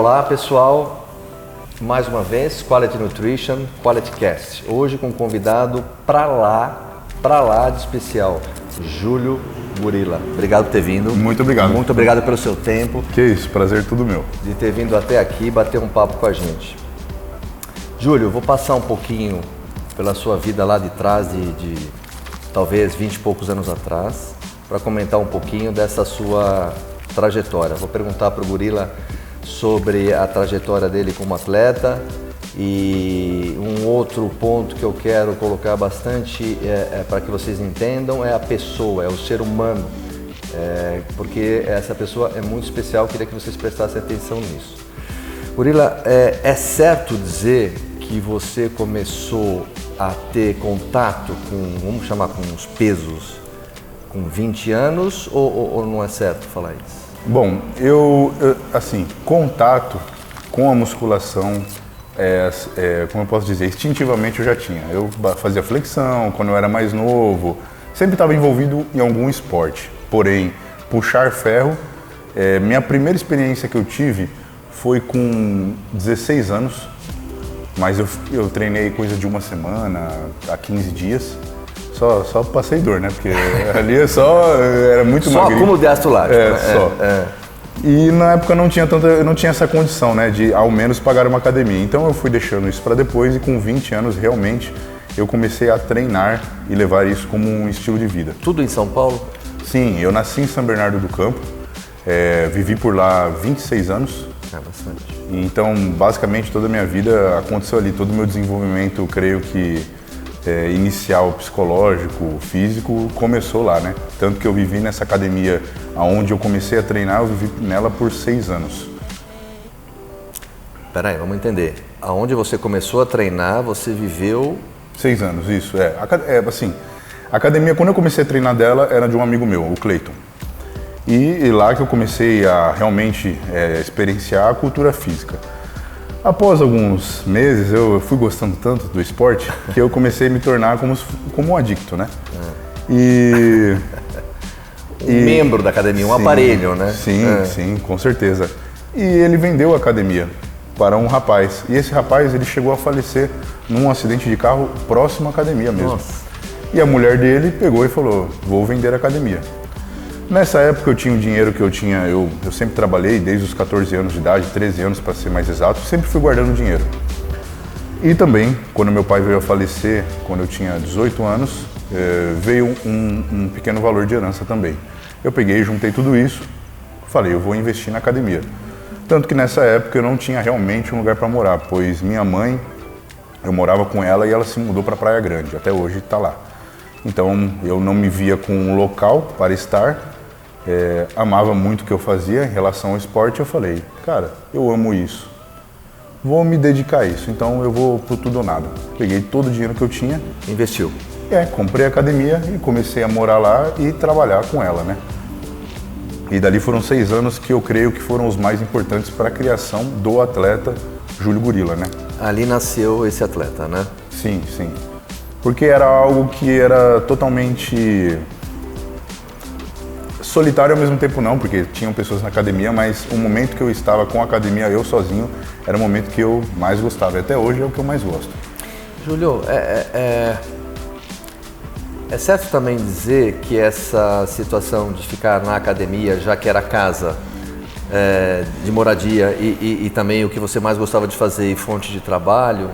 Olá pessoal, mais uma vez Quality Nutrition, Quality Cast. Hoje com um convidado pra lá de especial, Júlio Gurila. Obrigado por ter vindo. Muito obrigado. Muito obrigado pelo seu tempo. Que isso, prazer tudo meu. De ter vindo até aqui bater um papo com a gente. Júlio, eu vou passar um pouquinho pela sua vida lá de trás, de talvez 20 e poucos anos atrás, para comentar um pouquinho dessa sua trajetória. Vou perguntar para o Gurila sobre a trajetória dele como atleta e um outro ponto que eu quero colocar bastante para que vocês entendam é a pessoa, é o ser humano, porque essa pessoa é muito especial, queria que vocês prestassem atenção nisso. Gurila, é certo dizer que você começou a ter contato com, vamos chamar, com os pesos com 20 anos ou não é certo falar isso? Bom, assim, contato com a musculação, como eu posso dizer, instintivamente eu já tinha. Eu fazia flexão quando eu era mais novo, sempre estava envolvido em algum esporte. Porém, puxar ferro, minha primeira experiência que eu tive foi com 16 anos, mas eu treinei coisa de uma semana a 15 dias. Só passei dor, né? Porque ali era muito magrinho. Só acúmulo de ácido lático, né? Só. E na época eu não tinha essa condição, né? De ao menos pagar uma academia. Então eu fui deixando isso para depois e com 20 anos realmente eu comecei a treinar e levar isso como um estilo de vida. Tudo em São Paulo? Sim, eu nasci em São Bernardo do Campo, vivi por lá 26 anos. Bastante. Então basicamente toda a minha vida aconteceu ali, todo o meu desenvolvimento, eu creio que inicial, psicológico, físico, começou lá, né? Tanto que eu vivi nessa academia onde eu comecei a treinar, eu vivi nela por 6 anos. Peraí, vamos entender. Aonde você começou a treinar, você viveu... 6 anos, isso, assim, a academia, quando eu comecei a treinar dela, era de um amigo meu, o Cleiton. E lá que eu comecei a realmente experienciar a cultura física. Após alguns meses, eu fui gostando tanto do esporte que eu comecei a me tornar como um adicto, né? Membro da academia, um aparelho, né? Sim, com certeza. E ele vendeu a academia para um rapaz. E esse rapaz, ele chegou a falecer num acidente de carro próximo à academia mesmo. Nossa. E a mulher dele pegou e falou, vou vender a academia. Nessa época eu tinha o dinheiro que eu tinha, eu sempre trabalhei desde os 14 anos de idade, 13 anos para ser mais exato, sempre fui guardando dinheiro. E também, quando meu pai veio a falecer, quando eu tinha 18 anos, veio um pequeno valor de herança também. Eu peguei, juntei tudo isso, falei, eu vou investir na academia. Tanto que nessa época eu não tinha realmente um lugar para morar, pois minha mãe, eu morava com ela e ela se mudou para Praia Grande, até hoje está lá. Então eu não me via com um local para estar, amava muito o que eu fazia em relação ao esporte. Eu falei, cara, eu amo isso, vou me dedicar a isso, então eu vou pro tudo ou nada. Peguei todo o dinheiro que eu tinha. Investiu? Comprei a academia e comecei a morar lá e trabalhar com ela, né? E dali foram 6 anos que eu creio que foram os mais importantes para a criação do atleta Júlio Gurila, né? Ali nasceu esse atleta, né? Sim. Porque era algo que era totalmente solitário ao mesmo tempo não, porque tinham pessoas na academia, mas o momento que eu estava com a academia, eu sozinho, era o momento que eu mais gostava. E até hoje é o que eu mais gosto. Júlio, é certo também dizer que essa situação de ficar na academia, já que era casa de moradia e também o que você mais gostava de fazer e fonte de trabalho,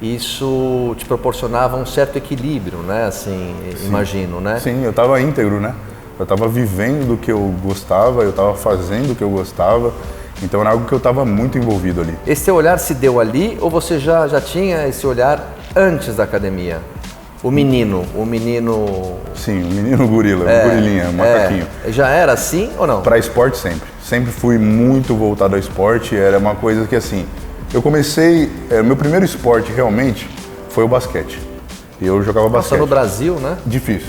isso te proporcionava um certo equilíbrio, né? Assim, sim, imagino, né? Sim, eu estava íntegro, né? Eu estava vivendo do que eu gostava, eu estava fazendo o que eu gostava, então era algo que eu estava muito envolvido ali. Esse teu olhar se deu ali ou você já tinha esse olhar antes da academia? O menino... Sim, o menino Gurila, o Gurilinha, o macaquinho. Já era assim ou não? Para esporte sempre. Sempre fui muito voltado ao esporte, era uma coisa que assim... Eu comecei... meu primeiro esporte realmente foi o basquete. E eu jogava basquete. Nossa, no Brasil, né? Difícil.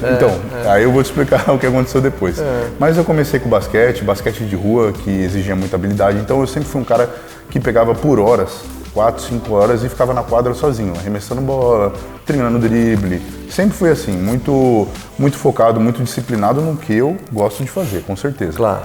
Aí eu vou te explicar o que aconteceu depois. Mas eu comecei com basquete de rua, que exigia muita habilidade. Então eu sempre fui um cara que pegava por horas, 4, 5 horas, e ficava na quadra sozinho, arremessando bola, treinando drible. Sempre fui assim, muito focado, muito disciplinado no que eu gosto de fazer, com certeza. Claro.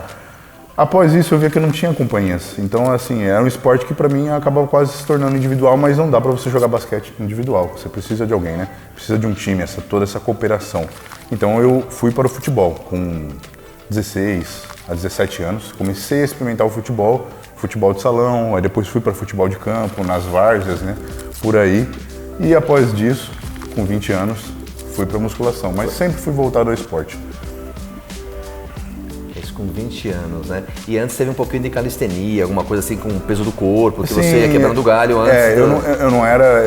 Após isso eu via que eu não tinha companhias. Então, assim, era um esporte que pra mim acabava quase se tornando individual, mas não dá pra você jogar basquete individual. Você precisa de alguém, né? Precisa de um time, toda essa cooperação. Então eu fui para o futebol com 16 a 17 anos. Comecei a experimentar o futebol de salão, aí depois fui para futebol de campo, nas várzeas, né? Por aí. E após disso, com 20 anos, fui para musculação, mas sempre fui voltado ao esporte. Isso com 20 anos, né? E antes teve um pouquinho de calistenia, alguma coisa assim com o peso do corpo, que você ia quebrando o galho antes. Eu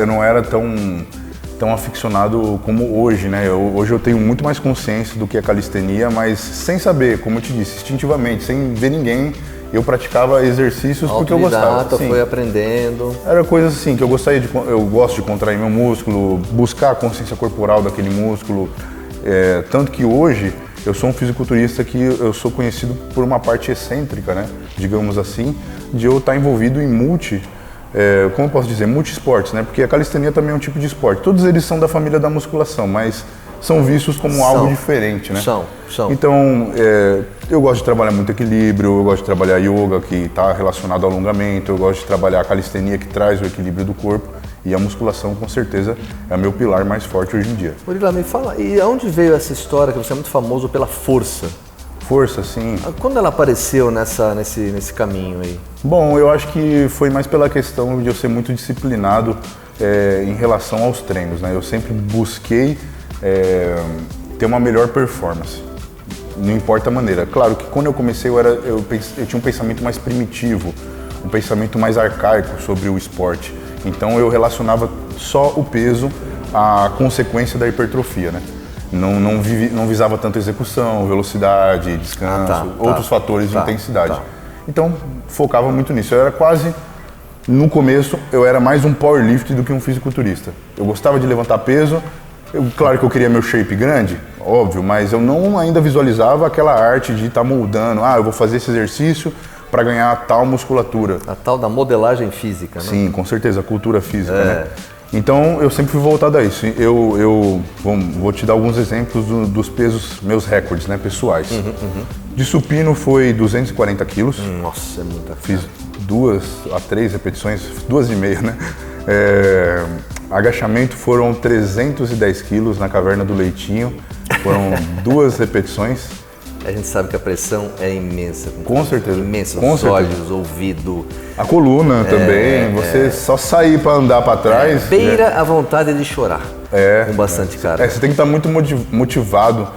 não era tão aficionado como hoje, né? Hoje eu tenho muito mais consciência do que é calistenia, mas sem saber, como eu te disse, instintivamente, sem ver ninguém, eu praticava exercícios porque eu gostava. Foi aprendendo. Era coisas assim que eu gosto de contrair meu músculo, buscar a consciência corporal daquele músculo, tanto que hoje eu sou um fisiculturista que eu sou conhecido por uma parte excêntrica, né? Digamos assim, de eu estar envolvido em como eu posso dizer, multiesportes, né? Porque a calistenia também é um tipo de esporte. Todos eles são da família da musculação, mas são vistos como algo diferente, né? São. Então, eu gosto de trabalhar muito equilíbrio, eu gosto de trabalhar yoga, que está relacionado ao alongamento, eu gosto de trabalhar a calistenia, que traz o equilíbrio do corpo, e a musculação, com certeza, é o meu pilar mais forte hoje em dia. Murilo, me fala, e aonde veio essa história que você é muito famoso pela força? Força, sim. Quando ela apareceu nesse caminho aí? Bom, eu acho que foi mais pela questão de eu ser muito disciplinado em relação aos treinos, né? Eu sempre busquei ter uma melhor performance, não importa a maneira. Claro que quando eu comecei eu tinha um pensamento mais primitivo, um pensamento mais arcaico sobre o esporte. Então eu relacionava só o peso à consequência da hipertrofia, né? Não visava tanto execução, velocidade, descanso, outros fatores de intensidade. Então, focava muito nisso. No começo, eu era mais um powerlift do que um fisiculturista. Eu gostava de levantar peso, claro que eu queria meu shape grande, óbvio, mas eu não ainda visualizava aquela arte de estar moldando, eu vou fazer esse exercício para ganhar tal musculatura. A tal da modelagem física, né? Sim, com certeza, a cultura física, né? Então, eu sempre fui voltado a isso. Eu vou te dar alguns exemplos dos pesos, meus recordes, né, pessoais. De supino foi 240 quilos. Nossa, é muita coisa. Fiz 2 a 3 repetições, 2,5, né? Agachamento foram 310 quilos na caverna do Leitinho. Foram 2 repetições. A gente sabe que a pressão é imensa. Com certeza. Imensa. Com os certeza. olhos, ouvido. A coluna também. Você só sair para andar para trás. Beira a vontade de chorar. Com bastante carga. Você tem que estar muito motivado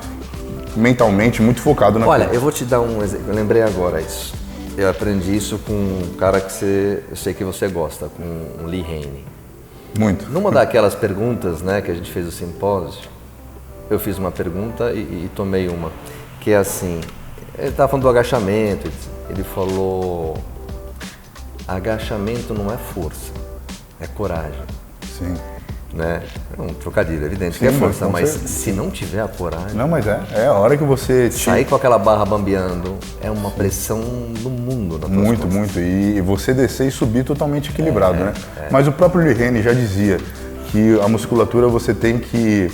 mentalmente, muito focado na Olha, coisa. eu vou te dar um exemplo. Eu lembrei agora isso. Eu aprendi isso com um cara que eu sei que você gosta, com o Lee Haney. Muito. Numa daquelas perguntas, né, que a gente fez o simpósio, eu fiz uma pergunta e tomei uma. Que é assim, ele estava falando do agachamento, ele falou, agachamento não é força, é coragem. Sim. Né? É um trocadilho, evidente que é força, mas se não tiver a coragem... Não, mas é a hora que você... Sair com aquela barra bambeando é uma pressão no mundo. Muito. E você descer e subir totalmente equilibrado, né? Mas o próprio Lee Haney já dizia que a musculatura você tem que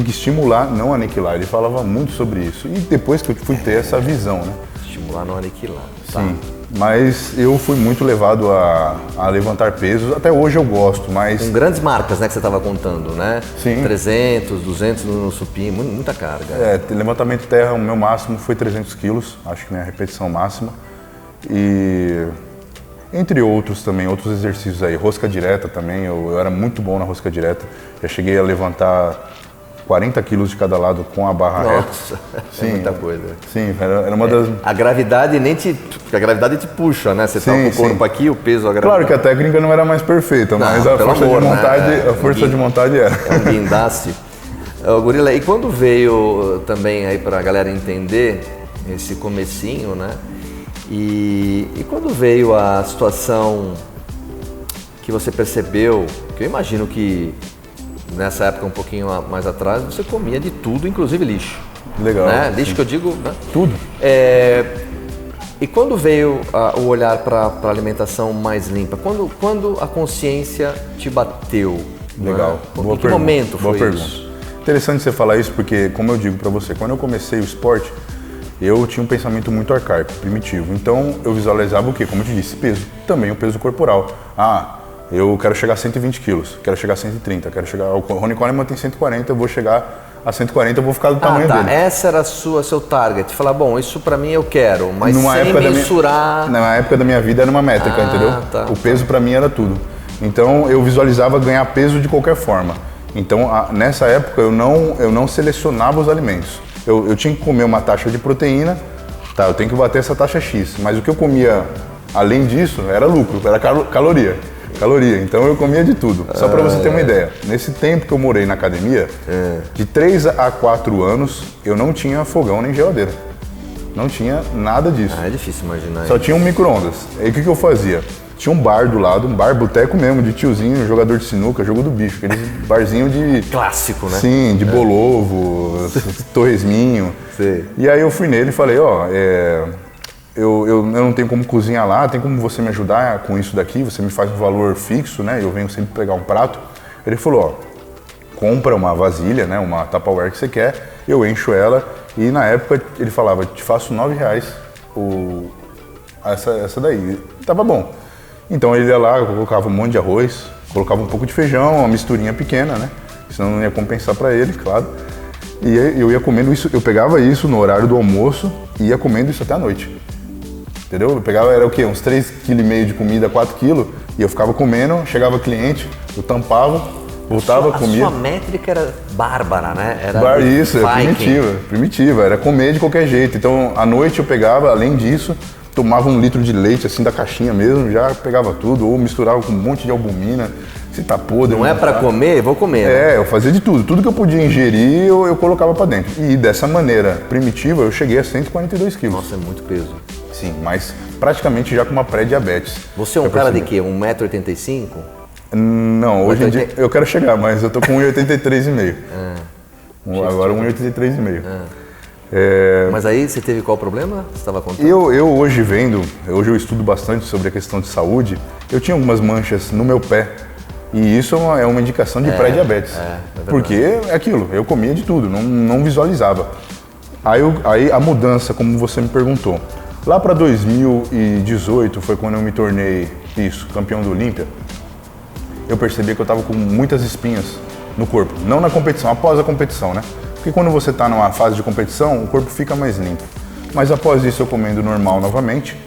estimular, não aniquilar. Ele falava muito sobre isso. E depois que eu fui ter essa visão, né? Estimular, não aniquilar. Tá? Sim. Mas eu fui muito levado a levantar pesos. Até hoje eu gosto, mas... Com grandes marcas, né, que você estava contando, né? Sim. 300, 200 no supino, muita carga. Levantamento terra, o meu máximo foi 300 quilos. Acho que minha repetição máxima. E... entre outros também, outros exercícios aí. Rosca direta também, eu era muito bom na rosca direta. Já cheguei a levantar 40 quilos de cada lado com a barra reta. Nossa, é muita coisa. Sim, era uma das... A gravidade a gravidade te puxa, né? Você tá com o corpo aqui, o peso, a gravidade... Claro que a técnica não era mais perfeita, mas a força de vontade era. É um guindaste. Gorila, e quando veio também aí pra galera entender esse comecinho, né? E quando veio a situação que você percebeu, que eu imagino que nessa época um pouquinho mais atrás, você comia de tudo, inclusive lixo. Legal. Né? Lixo que eu digo, né? Tudo. E quando veio o olhar para a alimentação mais limpa? Quando a consciência te bateu? Legal. Né? Em que momento foi isso? Interessante você falar isso porque, como eu digo para você, quando eu comecei o esporte, eu tinha um pensamento muito arcaico, primitivo. Então eu visualizava o quê? Como eu te disse, peso. Também o peso corporal. Eu quero chegar a 120 quilos, quero chegar a 130, quero chegar... O Ronnie Coleman tem 140, eu vou chegar a 140, eu vou ficar do tamanho dele. Essa era seu target. Falar, bom, isso pra mim eu quero, mas sem mensurar... Na época da minha vida era uma métrica, entendeu? O peso pra mim era tudo. Então eu visualizava ganhar peso de qualquer forma. Então nessa época eu não selecionava os alimentos. Eu tinha que comer uma taxa de proteína, eu tenho que bater essa taxa X. Mas o que eu comia além disso era lucro, era caloria. Então eu comia de tudo. Só para você ter uma ideia, nesse tempo que eu morei na academia, de 3 a 4 anos, eu não tinha fogão nem geladeira. Não tinha nada disso. É difícil imaginar. Só tinha um micro-ondas. Aí o que eu fazia? Tinha um bar do lado, um bar boteco mesmo, de tiozinho, jogador de sinuca, jogo do bicho. Aquele barzinho de... Clássico, né? Sim, de bolovo, torresminho. Sim. E aí eu fui nele e falei, eu não tenho como cozinhar lá, tem como você me ajudar com isso daqui? Você me faz um valor fixo, né? Eu venho sempre pegar um prato. Ele falou, compra uma vasilha, né? Uma Tupperware que você quer, eu encho ela. E na época ele falava, te faço R$9 essa daí. Tava bom. Então ele ia lá, eu colocava um monte de arroz, colocava um pouco de feijão, uma misturinha pequena, né? Senão não ia compensar para ele, claro. E eu ia comendo isso, eu pegava isso no horário do almoço e ia comendo isso até a noite. Entendeu? Eu pegava, era o quê? Uns 3,5 kg de comida, 4 kg, e eu ficava comendo, chegava cliente, eu tampava, voltava, comia. A sua métrica era bárbara, né? Isso, é primitiva, era comer de qualquer jeito. Então, à noite eu pegava, além disso, tomava 1 litro de leite, assim, da caixinha mesmo, já pegava tudo, ou misturava com um monte de albumina, se tá podre. Não é pra comer, vou comer. Né? Eu fazia de tudo. Tudo que eu podia ingerir, eu colocava pra dentro. E dessa maneira primitiva, eu cheguei a 142 quilos. Nossa, é muito peso. Sim, mas praticamente já com uma pré-diabetes. Você é um cara de quê? 1,85 m? Não, hoje em dia eu quero chegar, mas eu tô com 1,83,5. Agora 1,83,5. Mas aí você teve qual problema? Você estava contando? Eu hoje hoje eu estudo bastante sobre a questão de saúde. Eu tinha algumas manchas no meu pé. E isso é uma indicação de pré-diabetes. Porque é aquilo, eu comia de tudo, não visualizava. Aí a mudança, como você me perguntou. Lá para 2018 foi quando eu me tornei campeão do Olímpia. Eu percebi que eu estava com muitas espinhas no corpo. Não na competição, após a competição, né? Porque quando você está numa fase de competição, o corpo fica mais limpo. Mas após isso, eu comendo normal novamente,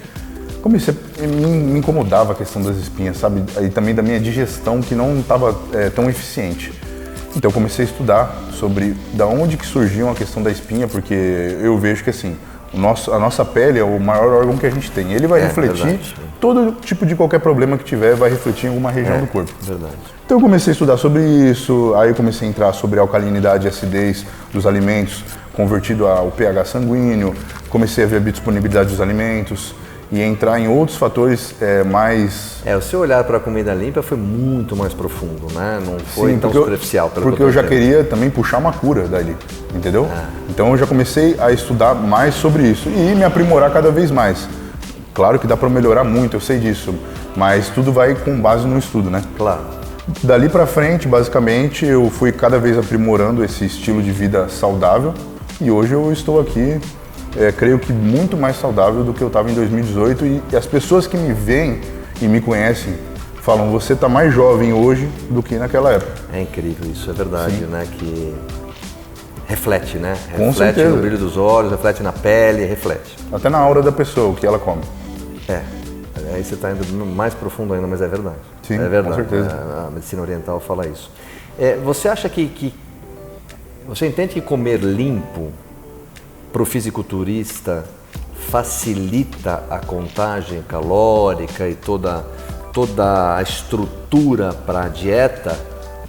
me incomodava a questão das espinhas, sabe? E também da minha digestão, que não estava tão eficiente. Então eu comecei a estudar sobre da onde que surgiu a questão da espinha, porque eu vejo que assim, a nossa pele é o maior órgão que a gente tem. Ele vai refletir, verdade. Todo tipo de qualquer problema que tiver vai refletir em alguma região do corpo. Verdade. Então eu comecei a estudar sobre isso, aí eu comecei a entrar sobre a alcalinidade e acidez dos alimentos, convertido ao pH sanguíneo, comecei a ver a biodisponibilidade dos alimentos e entrar em outros fatores mais... o seu olhar para a comida limpa foi muito mais profundo, né? Não foi tão superficial. Porque eu já queria também puxar uma cura dali, entendeu? Então eu já comecei a estudar mais sobre isso e me aprimorar cada vez mais. Claro que dá para melhorar muito, eu sei disso, mas tudo vai com base no estudo, né? Claro. Dali para frente, basicamente, eu fui cada vez aprimorando esse estilo de vida saudável e hoje eu estou aqui... creio que muito mais saudável do que eu estava em 2018 e as pessoas que me veem e me conhecem falam, você está mais jovem hoje do que naquela época. É incrível, isso é verdade, Sim. né? Que reflete, né? Com reflete certeza. No brilho dos olhos, reflete na pele, reflete. Até na aura da pessoa, o que ela come. Aí você está indo mais profundo ainda, mas é verdade. Sim, é verdade. Com certeza. A medicina oriental fala isso. Você acha que você entende que comer limpo para o fisiculturista facilita a contagem calórica e toda a estrutura para a dieta?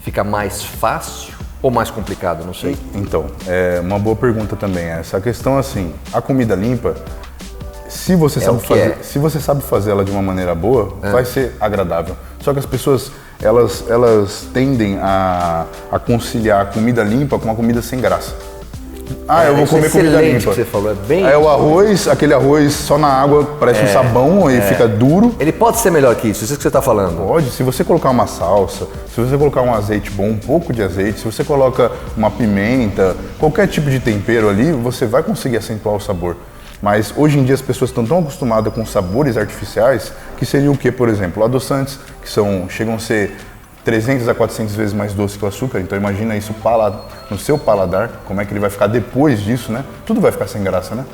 Fica mais fácil ou mais complicado? Não sei. Então, é uma boa pergunta também. Essa questão assim, a comida limpa, se você sabe fazer ela de uma maneira boa, vai ser agradável. Só que as pessoas elas tendem a conciliar a comida limpa com uma comida sem graça. eu vou comer comida limpa. Que você falou, é bem... É o arroz, aquele arroz só na água, parece um sabão, e fica duro. Ele pode ser melhor que isso que você está falando. Pode, se você colocar uma salsa, se você colocar um azeite bom, um pouco de azeite, se você coloca uma pimenta, qualquer tipo de tempero ali, você vai conseguir acentuar o sabor. Mas hoje em dia as pessoas estão tão acostumadas com sabores artificiais que seria o que, por exemplo, adoçantes, que chegam a ser 300 a 400 vezes mais doce que o açúcar. Então imagina isso no seu paladar, como é que ele vai ficar depois disso, né? Tudo vai ficar sem graça, né?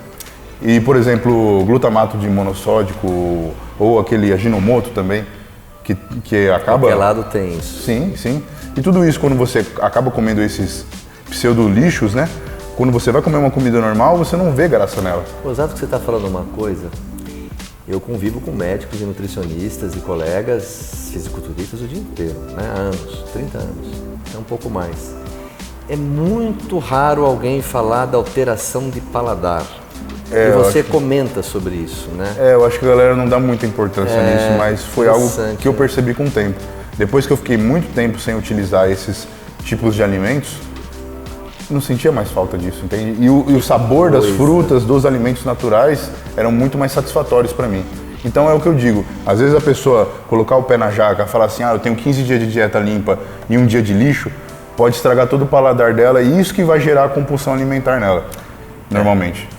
E, por exemplo, glutamato de monossódico ou aquele aginomoto também, que acaba... Qualquer lado tem isso. Sim, sim. E tudo isso, quando você acaba comendo esses pseudo-lixos, né? Quando você vai comer uma comida normal, você não vê graça nela. Exato que você está falando uma coisa. Eu convivo com médicos e nutricionistas e colegas fisiculturistas o dia inteiro, né? Há anos, 30 anos, é um pouco mais. É muito raro alguém falar da alteração de paladar. E você comenta sobre isso, né? Eu acho que a galera não dá muita importância nisso, mas foi algo que eu percebi com o tempo. Depois que eu fiquei muito tempo sem utilizar esses tipos de alimentos, não sentia mais falta disso, entende? E o sabor das frutas, dos alimentos naturais, eram muito mais satisfatórios para mim. Então é o que eu digo, às vezes a pessoa colocar o pé na jaca, falar assim, eu tenho 15 dias de dieta limpa e um dia de lixo, pode estragar todo o paladar dela e isso que vai gerar a compulsão alimentar nela, normalmente.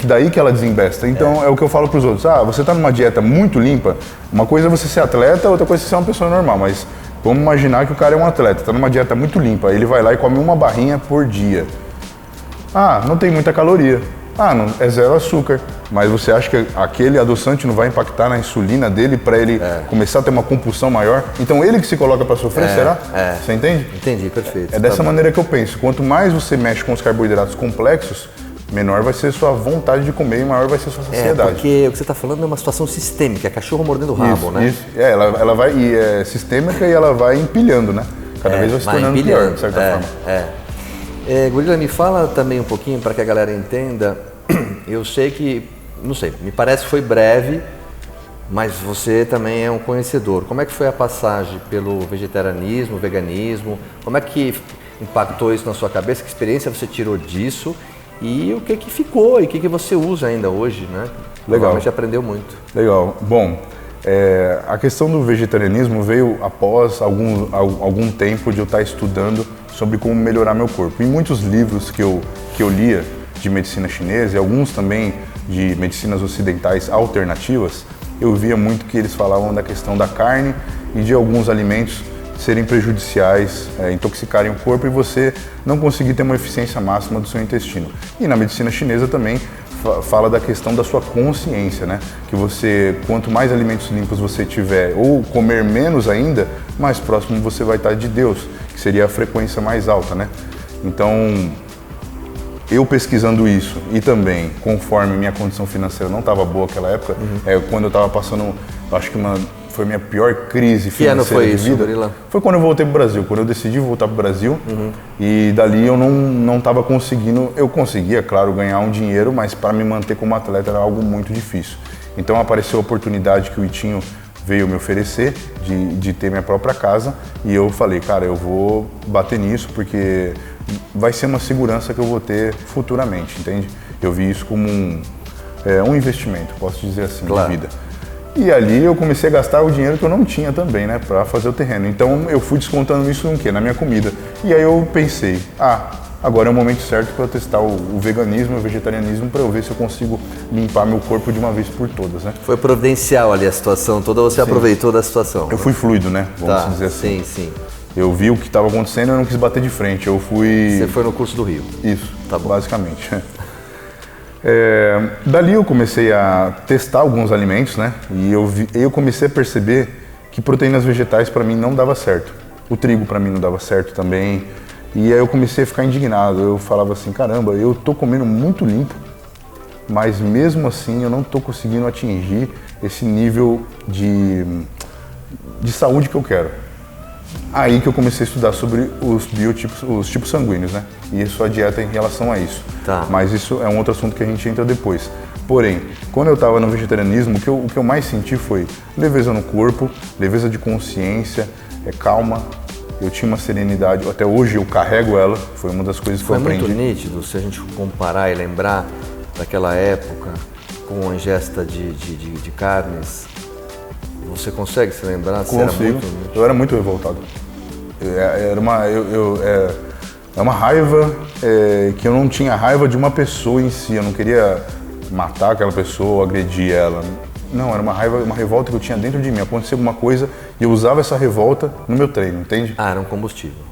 Daí que ela desembesta. Então é o que eu falo para os outros, você está numa dieta muito limpa, uma coisa é você ser atleta, outra coisa é você ser uma pessoa normal, mas vamos imaginar que o cara é um atleta, está numa dieta muito limpa, ele vai lá e come uma barrinha por dia. Não tem muita caloria. Não, é zero açúcar. Mas você acha que aquele adoçante não vai impactar na insulina dele para ele começar a ter uma compulsão maior? Então ele que se coloca para sofrer, será? Você entende? Entendi, perfeito. É dessa maneira que eu penso. Quanto mais você mexe com os carboidratos complexos, menor vai ser sua vontade de comer e maior vai ser sua saciedade. Porque o que você está falando é uma situação sistêmica, é cachorro mordendo o rabo, né? Isso. Ela vai, e é sistêmica e ela vai empilhando, né? Cada vez vai se tornando pior, de certa forma. Gorila, me fala também um pouquinho para que a galera entenda. Eu sei que, não sei, me parece que foi breve, mas você também é um conhecedor. Como é que foi a passagem pelo vegetarianismo, veganismo? Como é que impactou isso na sua cabeça? Que experiência você tirou disso? E o que ficou e o que você usa ainda hoje, né? Legal. Você aprendeu muito. Legal. Bom, a questão do vegetarianismo veio após algum tempo de eu estar estudando sobre como melhorar meu corpo. Em muitos livros que eu lia de medicina chinesa e alguns também de medicinas ocidentais alternativas, eu via muito que eles falavam da questão da carne e de alguns alimentos serem prejudiciais, intoxicarem o corpo e você não conseguir ter uma eficiência máxima do seu intestino. E na medicina chinesa também fala da questão da sua consciência, né? Que você, quanto mais alimentos limpos você tiver ou comer menos ainda, mais próximo você vai estar de Deus, que seria a frequência mais alta, né? Então, eu pesquisando isso e também, conforme minha condição financeira não estava boa naquela época, quando eu estava passando, acho que foi a minha pior crise financeira. Que ano foi de isso, vida. Gorila? Foi quando eu voltei para o Brasil, quando eu decidi voltar para o Brasil e dali eu não estava conseguindo, eu conseguia, claro, ganhar um dinheiro, mas para me manter como atleta era algo muito difícil. Então apareceu a oportunidade que o Itinho veio me oferecer de ter minha própria casa e eu falei, cara, eu vou bater nisso porque vai ser uma segurança que eu vou ter futuramente, entende? Eu vi isso como um investimento, posso dizer assim, de vida. E ali eu comecei a gastar o dinheiro que eu não tinha também, né, para fazer o terreno. Então eu fui descontando isso no quê? Na minha comida. E aí eu pensei, agora é o momento certo para eu testar o veganismo e o vegetarianismo para eu ver se eu consigo limpar meu corpo de uma vez por todas, né? Foi providencial ali a situação toda, você aproveitou da situação. Eu fui fluido, né, vamos dizer assim. Sim. Eu vi o que estava acontecendo e eu não quis bater de frente, eu fui... Você foi no curso do Rio? Isso, tá bom. Basicamente. Dali eu comecei a testar alguns alimentos, né? E eu comecei a perceber que proteínas vegetais para mim não dava certo. O trigo para mim não dava certo também. E aí eu comecei a ficar indignado. Eu falava assim, caramba, eu tô comendo muito limpo, mas mesmo assim eu não tô conseguindo atingir esse nível de saúde que eu quero. Aí que eu comecei a estudar sobre os biotipos, os tipos sanguíneos, né? E a sua dieta em relação a isso. Tá. Mas isso é um outro assunto que a gente entra depois. Porém, quando eu estava no vegetarianismo, o que eu mais senti foi leveza no corpo, leveza de consciência, calma, eu tinha uma serenidade, até hoje eu carrego ela, foi uma das coisas que eu aprendi. Foi muito nítido, se a gente comparar e lembrar daquela época com a ingesta de carnes, você consegue se lembrar? Consigo. Eu era muito revoltado. É uma raiva que eu não tinha raiva de uma pessoa em si, eu não queria matar aquela pessoa, agredir ela. Não, era uma raiva, uma revolta que eu tinha dentro de mim. Acontecia alguma coisa e eu usava essa revolta no meu treino, entende? Ah, era um combustível.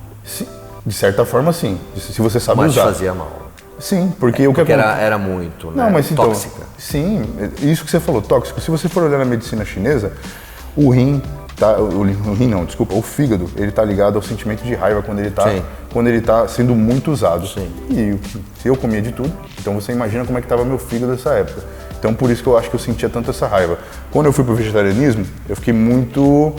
De certa forma, sim. Se você sabe mas usar. Mas fazia mal. Sim, porque o que era muito, né? Não, mas então, tóxica. Sim, isso que você falou, tóxico. Se você for olhar na medicina chinesa, o rim, o fígado, ele tá ligado ao sentimento de raiva quando ele tá sendo muito usado. Sim. E eu comia de tudo, então você imagina como é que tava meu fígado nessa época. Então por isso que eu acho que eu sentia tanto essa raiva. Quando eu fui pro vegetarianismo, eu fiquei muito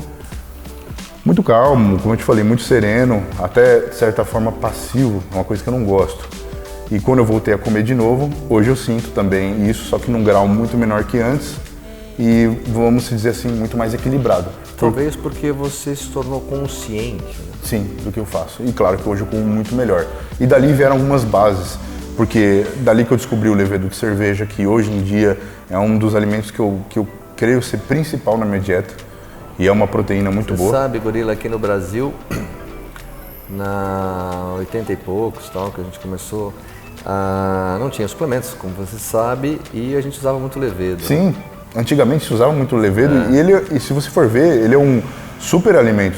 calmo, como eu te falei, muito sereno, até de certa forma passivo, é uma coisa que eu não gosto. E quando eu voltei a comer de novo, hoje eu sinto também isso, só que num grau muito menor que antes e, vamos dizer assim, muito mais equilibrado. Talvez porque você se tornou consciente. Né? Sim, do que eu faço. E claro que hoje eu como muito melhor. E dali vieram algumas bases, porque dali que eu descobri o levedo de cerveja, que hoje em dia é um dos alimentos que eu creio ser principal na minha dieta. E é uma proteína muito boa. Você sabe, Gorila, aqui no Brasil, na 80 e poucos, tal, que a gente começou, não tinha suplementos, como você sabe, e a gente usava muito levedo. Sim, antigamente se usava muito levedo e se você for ver, ele é um super alimento.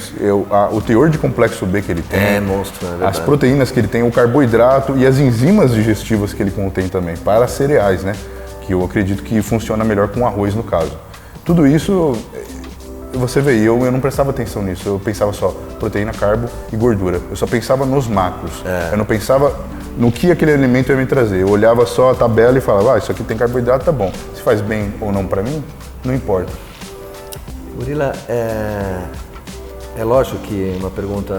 O teor de complexo B que ele tem, é monstro, é verdade. As proteínas que ele tem, o carboidrato e as enzimas digestivas que ele contém também, para cereais, né? Que eu acredito que funciona melhor com arroz no caso. Tudo isso, você vê, eu não prestava atenção nisso, eu pensava só proteína, carbo e gordura. Eu só pensava nos macros, eu não pensava no que aquele alimento ia me trazer. Eu olhava só a tabela e falava, isso aqui tem carboidrato, tá bom. Se faz bem ou não para mim, não importa. Gorila, é lógico que é uma pergunta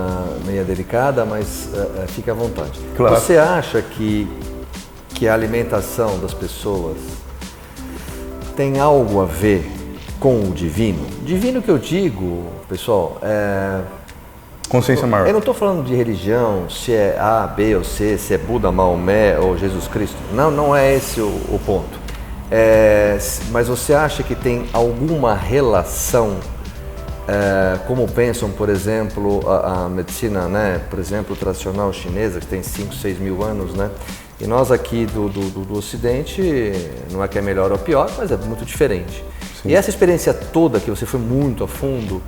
meio delicada, mas fique à vontade. Claro. Você acha que a alimentação das pessoas tem algo a ver com o divino? Divino que eu digo, pessoal, consciência maior. Eu não estou falando de religião, se é A, B ou C, se é Buda, Maomé ou Jesus Cristo. Não é esse o ponto. Mas você acha que tem alguma relação, como pensam, por exemplo, a medicina, né, por exemplo, tradicional chinesa, que tem 5, 6 mil anos, né? E nós aqui do Ocidente, não é que é melhor ou pior, mas é muito diferente. Sim. E essa experiência toda, que você foi muito a fundo,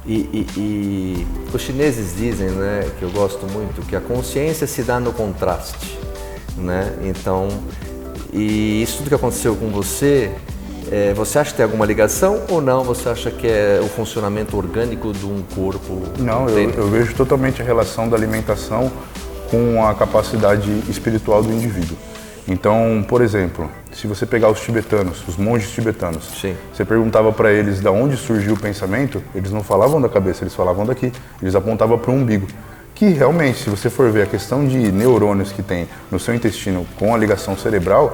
e os chineses dizem, né, que eu gosto muito, que a consciência se dá no contraste, né? Então, e isso tudo que aconteceu com você, você acha que tem alguma ligação ou não? Você acha que é o funcionamento orgânico de um corpo? Não, eu vejo totalmente a relação da alimentação com a capacidade espiritual do indivíduo. Então, por exemplo, se você pegar os tibetanos, os monges tibetanos, sim, você perguntava para eles de onde surgiu o pensamento, eles não falavam da cabeça, eles falavam daqui, eles apontavam para o umbigo. Que realmente, se você for ver a questão de neurônios que tem no seu intestino com a ligação cerebral,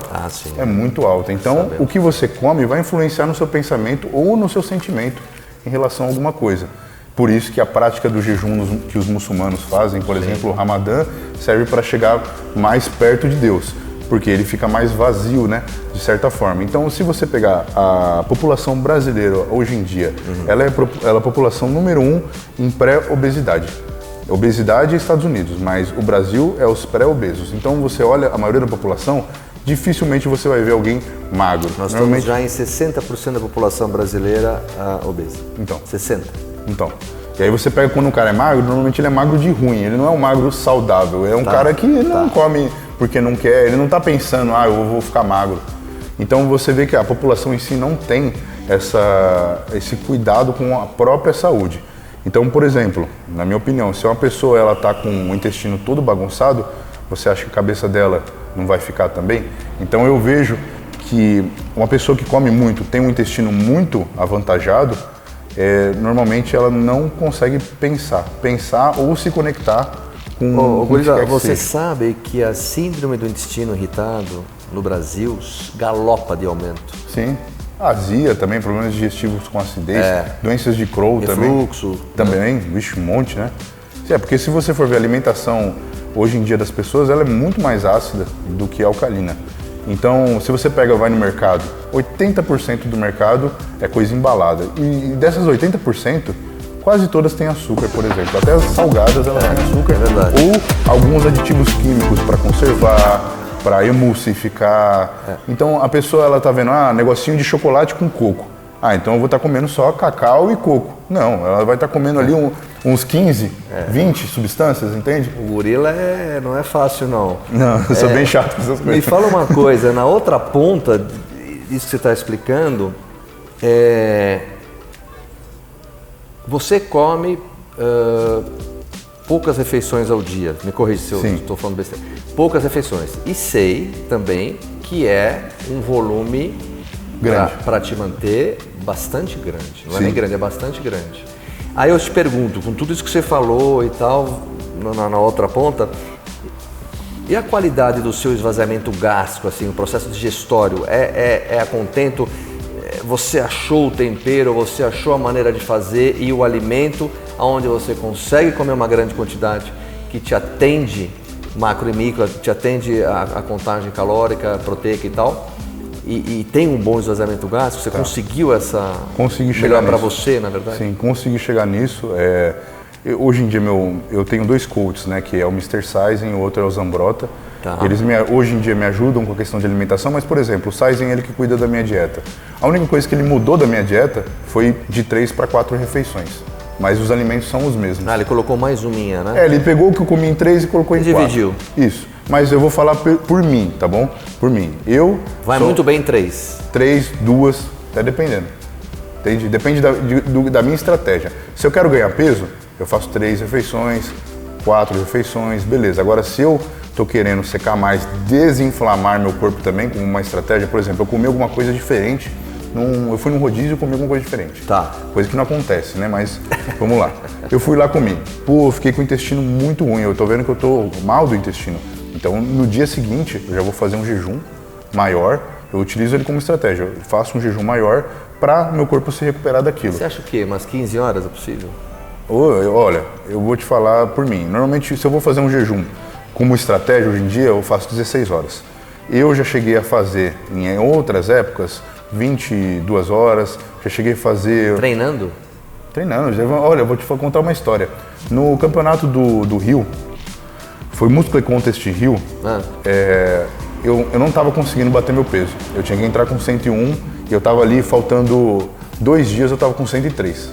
é muito alta. Então, o que você come vai influenciar no seu pensamento ou no seu sentimento em relação a alguma coisa. Por isso que a prática do jejum que os muçulmanos fazem, por exemplo, o Ramadã, serve para chegar mais perto de Deus, porque ele fica mais vazio, né, de certa forma. Então, se você pegar a população brasileira hoje em dia, ela é a população número 1 em pré-obesidade. Obesidade é Estados Unidos, mas o Brasil é os pré-obesos. Então, você olha a maioria da população, dificilmente você vai ver alguém magro. Nós estamos já em 60% da população brasileira obesa. Então. 60%. Então. E aí você pega quando um cara é magro, normalmente ele é magro de ruim, ele não é um magro saudável, é um cara que ele não come porque não quer, ele não está pensando, eu vou ficar magro. Então você vê que a população em si não tem esse cuidado com a própria saúde. Então, por exemplo, na minha opinião, se uma pessoa ela está com o intestino todo bagunçado, você acha que a cabeça dela não vai ficar também? Então eu vejo que uma pessoa que come muito, tem um intestino muito avantajado, normalmente ela não consegue pensar ou se conectar com o que quer que você seja. sabe que a síndrome do intestino irritado no Brasil galopa de aumento. Sim. Azia também, problemas digestivos com acidez, doenças de Crohn refluxo, também, vixe, um monte, né? Porque se você for ver a alimentação hoje em dia das pessoas, ela é muito mais ácida do que alcalina. Então, se você vai no mercado, 80% do mercado é coisa embalada. E dessas 80%, quase todas têm açúcar, por exemplo. Até as salgadas, elas têm açúcar. É verdade. Ou alguns aditivos químicos para conservar, para emulsificar. Então, a pessoa, ela tá vendo, negocinho de chocolate com coco. Então eu vou estar comendo só cacau e coco. Não, ela vai estar comendo ali uns 15, 20 substâncias, entende? O gorila não é fácil, não. Não, eu sou bem chato com essas coisas. Me fala uma coisa, na outra ponta, isso que você está explicando, você come poucas refeições ao dia, me corrija se eu estou falando besteira. Poucas refeições. E sei também que é um volume para te manter bastante grande. Não é nem grande, é bastante grande. Aí eu te pergunto, com tudo isso que você falou e tal, na outra ponta, e a qualidade do seu esvaziamento gástrico, assim, o processo digestório, é a contento? Você achou o tempero, você achou a maneira de fazer e o alimento onde você consegue comer uma grande quantidade que te atende macro e micro, te atende a contagem calórica, proteica e tal? E tem um bom esvaziamento gástrico? Você conseguiu essa... Consegui chegar melhor para você, na verdade? Sim, consegui chegar nisso. Hoje em dia eu tenho 2 coaches, né, que é o Mr. Sizen e o outro é o Zambrota. Eles hoje em dia me ajudam com a questão de alimentação, mas, por exemplo, o Sizen é ele que cuida da minha dieta. A única coisa que ele mudou da minha dieta foi de 3 para 4 refeições. Mas os alimentos são os mesmos. Ele colocou mais uma, né? Ele pegou o que eu comi em 3 e colocou em 4. Dividiu. Isso. Mas eu vou falar por mim, tá bom? Por mim. Vai muito bem em 3. 3, 2, até dependendo. Entende? Depende da minha estratégia. Se eu quero ganhar peso, eu faço 3 refeições, 4 refeições, beleza. Agora, se eu tô querendo secar mais, desinflamar meu corpo também, com uma estratégia, por exemplo, eu comi alguma coisa diferente, eu fui num rodízio e comi alguma coisa diferente. Coisa que não acontece, né? Mas vamos lá. Eu fui lá comi. Eu fiquei com o intestino muito ruim. Eu tô vendo que eu tô mal do intestino. Então, no dia seguinte, eu já vou fazer um jejum maior. Eu utilizo ele como estratégia. Eu faço um jejum maior para meu corpo se recuperar daquilo. Você acha o quê? Umas 15 horas é possível? Olha, eu vou te falar por mim. Normalmente, se eu vou fazer um jejum como estratégia, hoje em dia, eu faço 16 horas. Eu já cheguei a fazer, em outras épocas, 22 horas. Já cheguei a fazer... Treinando? Treinando. Olha, eu vou te contar uma história. No campeonato do Rio, foi Muscle Contest Rio, eu não estava conseguindo bater meu peso. Eu tinha que entrar com 101 e eu estava ali, faltando 2 dias, eu estava com 103.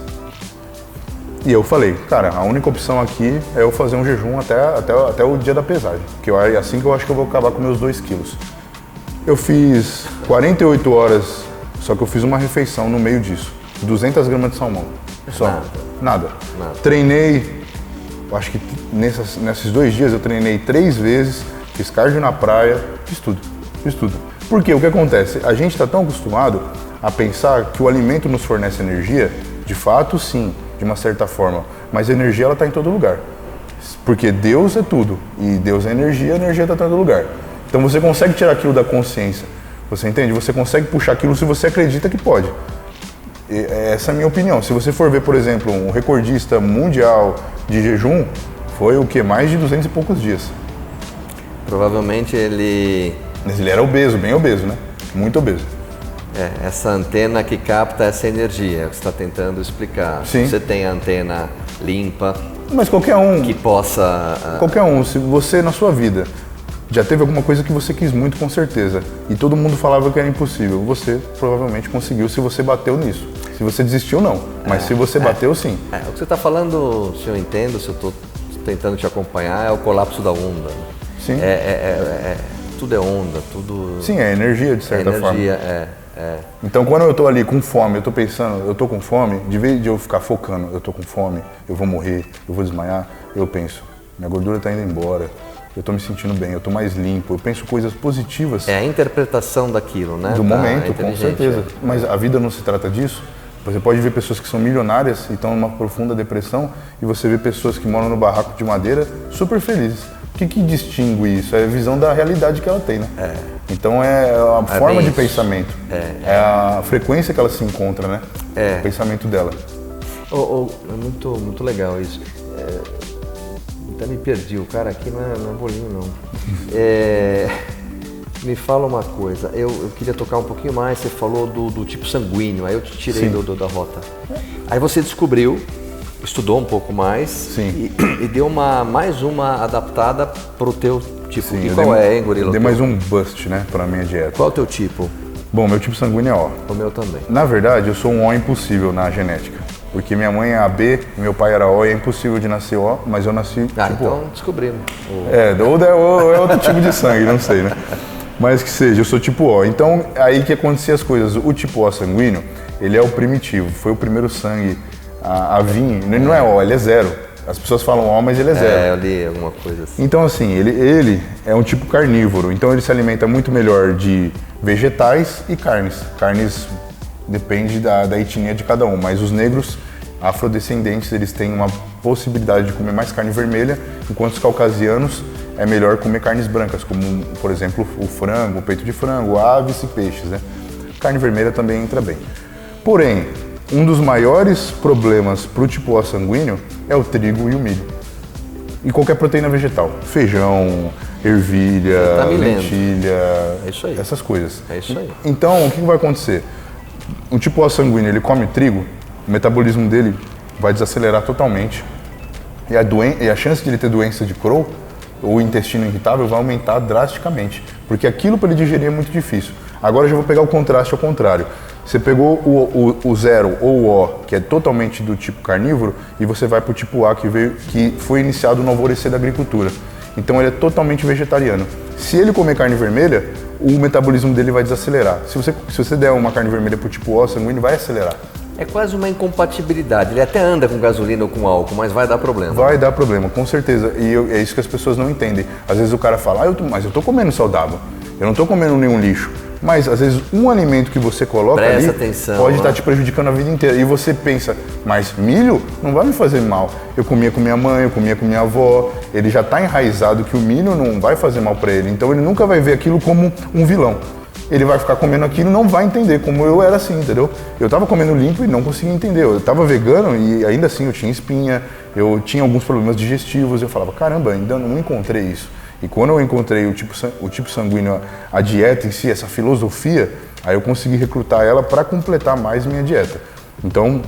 E eu falei, cara, a única opção aqui é eu fazer um jejum até o dia da pesagem, que é assim que eu acho que eu vou acabar com meus 2 quilos. Eu fiz 48 horas, só que eu fiz uma refeição no meio disso, 200 gramas de salmão. Só. Nada. Treinei, acho que nesses 2 dias eu treinei 3 vezes, fiz cardio na praia, fiz tudo. Porque o que acontece? A gente está tão acostumado a pensar que o alimento nos fornece energia, de fato sim, de uma certa forma, mas a energia ela está em todo lugar. Porque Deus é tudo, e Deus é energia, a energia está em todo lugar. Então você consegue tirar aquilo da consciência, você entende? Você consegue puxar aquilo se você acredita que pode. Essa é a minha opinião. Se você for ver, por exemplo, um recordista mundial de jejum, foi o que? Mais de 200 e poucos dias. Provavelmente ele... Mas ele era obeso, bem obeso, né? Muito obeso. Essa antena que capta essa energia, é o que você está tentando explicar. Sim. Você tem a antena limpa... Mas qualquer um... Que possa... Qualquer um, se você na sua vida já teve alguma coisa que você quis muito, com certeza, e todo mundo falava que era impossível, você provavelmente conseguiu se você bateu nisso. Se você desistiu, não. Mas se você bateu, sim. O que você está falando, se eu entendo, se eu estou tentando te acompanhar, é o colapso da onda. Sim. Tudo é onda, tudo... Sim, é energia, de certa forma. Energia, Então, quando eu estou ali com fome, eu estou pensando, eu estou com fome, de vez de eu ficar focando, eu estou com fome, eu vou morrer, eu vou desmaiar, eu penso, minha gordura está indo embora, eu estou me sentindo bem, eu estou mais limpo, eu penso coisas positivas. É a interpretação daquilo, né? Do momento, com certeza. Mas a vida não se trata disso. Você pode ver pessoas que são milionárias e estão numa profunda depressão, e você vê pessoas que moram no barraco de madeira super felizes. O que distingue isso? É a visão da realidade que ela tem, né? Então é a forma de pensamento, é a frequência que ela se encontra, né? O pensamento dela. É muito, muito legal isso. Até me perdi, o cara aqui não é bolinho não. Me fala uma coisa, eu queria tocar um pouquinho mais, você falou do tipo sanguíneo, aí eu te tirei da rota. Aí você descobriu, estudou um pouco mais e deu mais uma adaptada pro teu tipo. Sim, e qual hein, Gorila? Dei mais um boost, né, pra minha dieta. Qual é o teu tipo? Bom, meu tipo sanguíneo é O. O meu também. Na verdade, eu sou um O impossível na genética. Porque minha mãe é AB, meu pai era O e é impossível de nascer O, mas eu nasci tipo então O. descobrimos. Ou é outro tipo de sangue, não sei, né? Mas que seja, eu sou tipo O. Então, aí que acontecia as coisas. O tipo O sanguíneo, ele é o primitivo. Foi o primeiro sangue a vir. Ele não é O, ele é 0. As pessoas falam O, mas ele é 0. Eu li alguma coisa assim. Então, assim, ele é um tipo carnívoro. Então, ele se alimenta muito melhor de vegetais e carnes. Carnes depende da etnia de cada um. Mas os negros afrodescendentes, eles têm uma possibilidade de comer mais carne vermelha, enquanto os caucasianos é melhor comer carnes brancas, como, por exemplo, o frango, o peito de frango, aves e peixes, né? Carne vermelha também entra bem. Porém, um dos maiores problemas para o tipo O sanguíneo é o trigo e o milho. E qualquer proteína vegetal. Feijão, ervilha, lentilha, essas coisas. É isso aí. Então, o que vai acontecer? O tipo O sanguíneo, ele come trigo, o metabolismo dele vai desacelerar totalmente. E a chance de ele ter doença de Crohn, ou intestino irritável, vai aumentar drasticamente. Porque aquilo para ele digerir é muito difícil. Agora eu já vou pegar o contraste ao contrário. Você pegou o 0 ou o O, que é totalmente do tipo carnívoro, e você vai para o tipo A, que foi iniciado no alvorecer da agricultura. Então ele é totalmente vegetariano. Se ele comer carne vermelha, o metabolismo dele vai desacelerar. Se você der uma carne vermelha para o tipo O sanguíneo, vai acelerar. É quase uma incompatibilidade. Ele até anda com gasolina ou com álcool, mas vai dar problema. Vai dar problema, com certeza. E é isso que as pessoas não entendem. Às vezes o cara fala, mas eu tô comendo saudável. Eu não tô comendo nenhum lixo. Mas às vezes um alimento que você coloca ali pode estar te prejudicando a vida inteira. E você pensa, mas milho não vai me fazer mal. Eu comia com minha mãe, eu comia com minha avó. Ele já está enraizado que o milho não vai fazer mal para ele. Então ele nunca vai ver aquilo como um vilão. Ele vai ficar comendo aquilo e não vai entender, como eu era assim, entendeu? Eu tava comendo limpo e não conseguia entender. Eu tava vegano e ainda assim eu tinha espinha, eu tinha alguns problemas digestivos. Eu falava, caramba, ainda não encontrei isso. E quando eu encontrei o tipo sanguíneo, a dieta em si, essa filosofia, aí eu consegui recrutar ela para completar mais minha dieta. Então,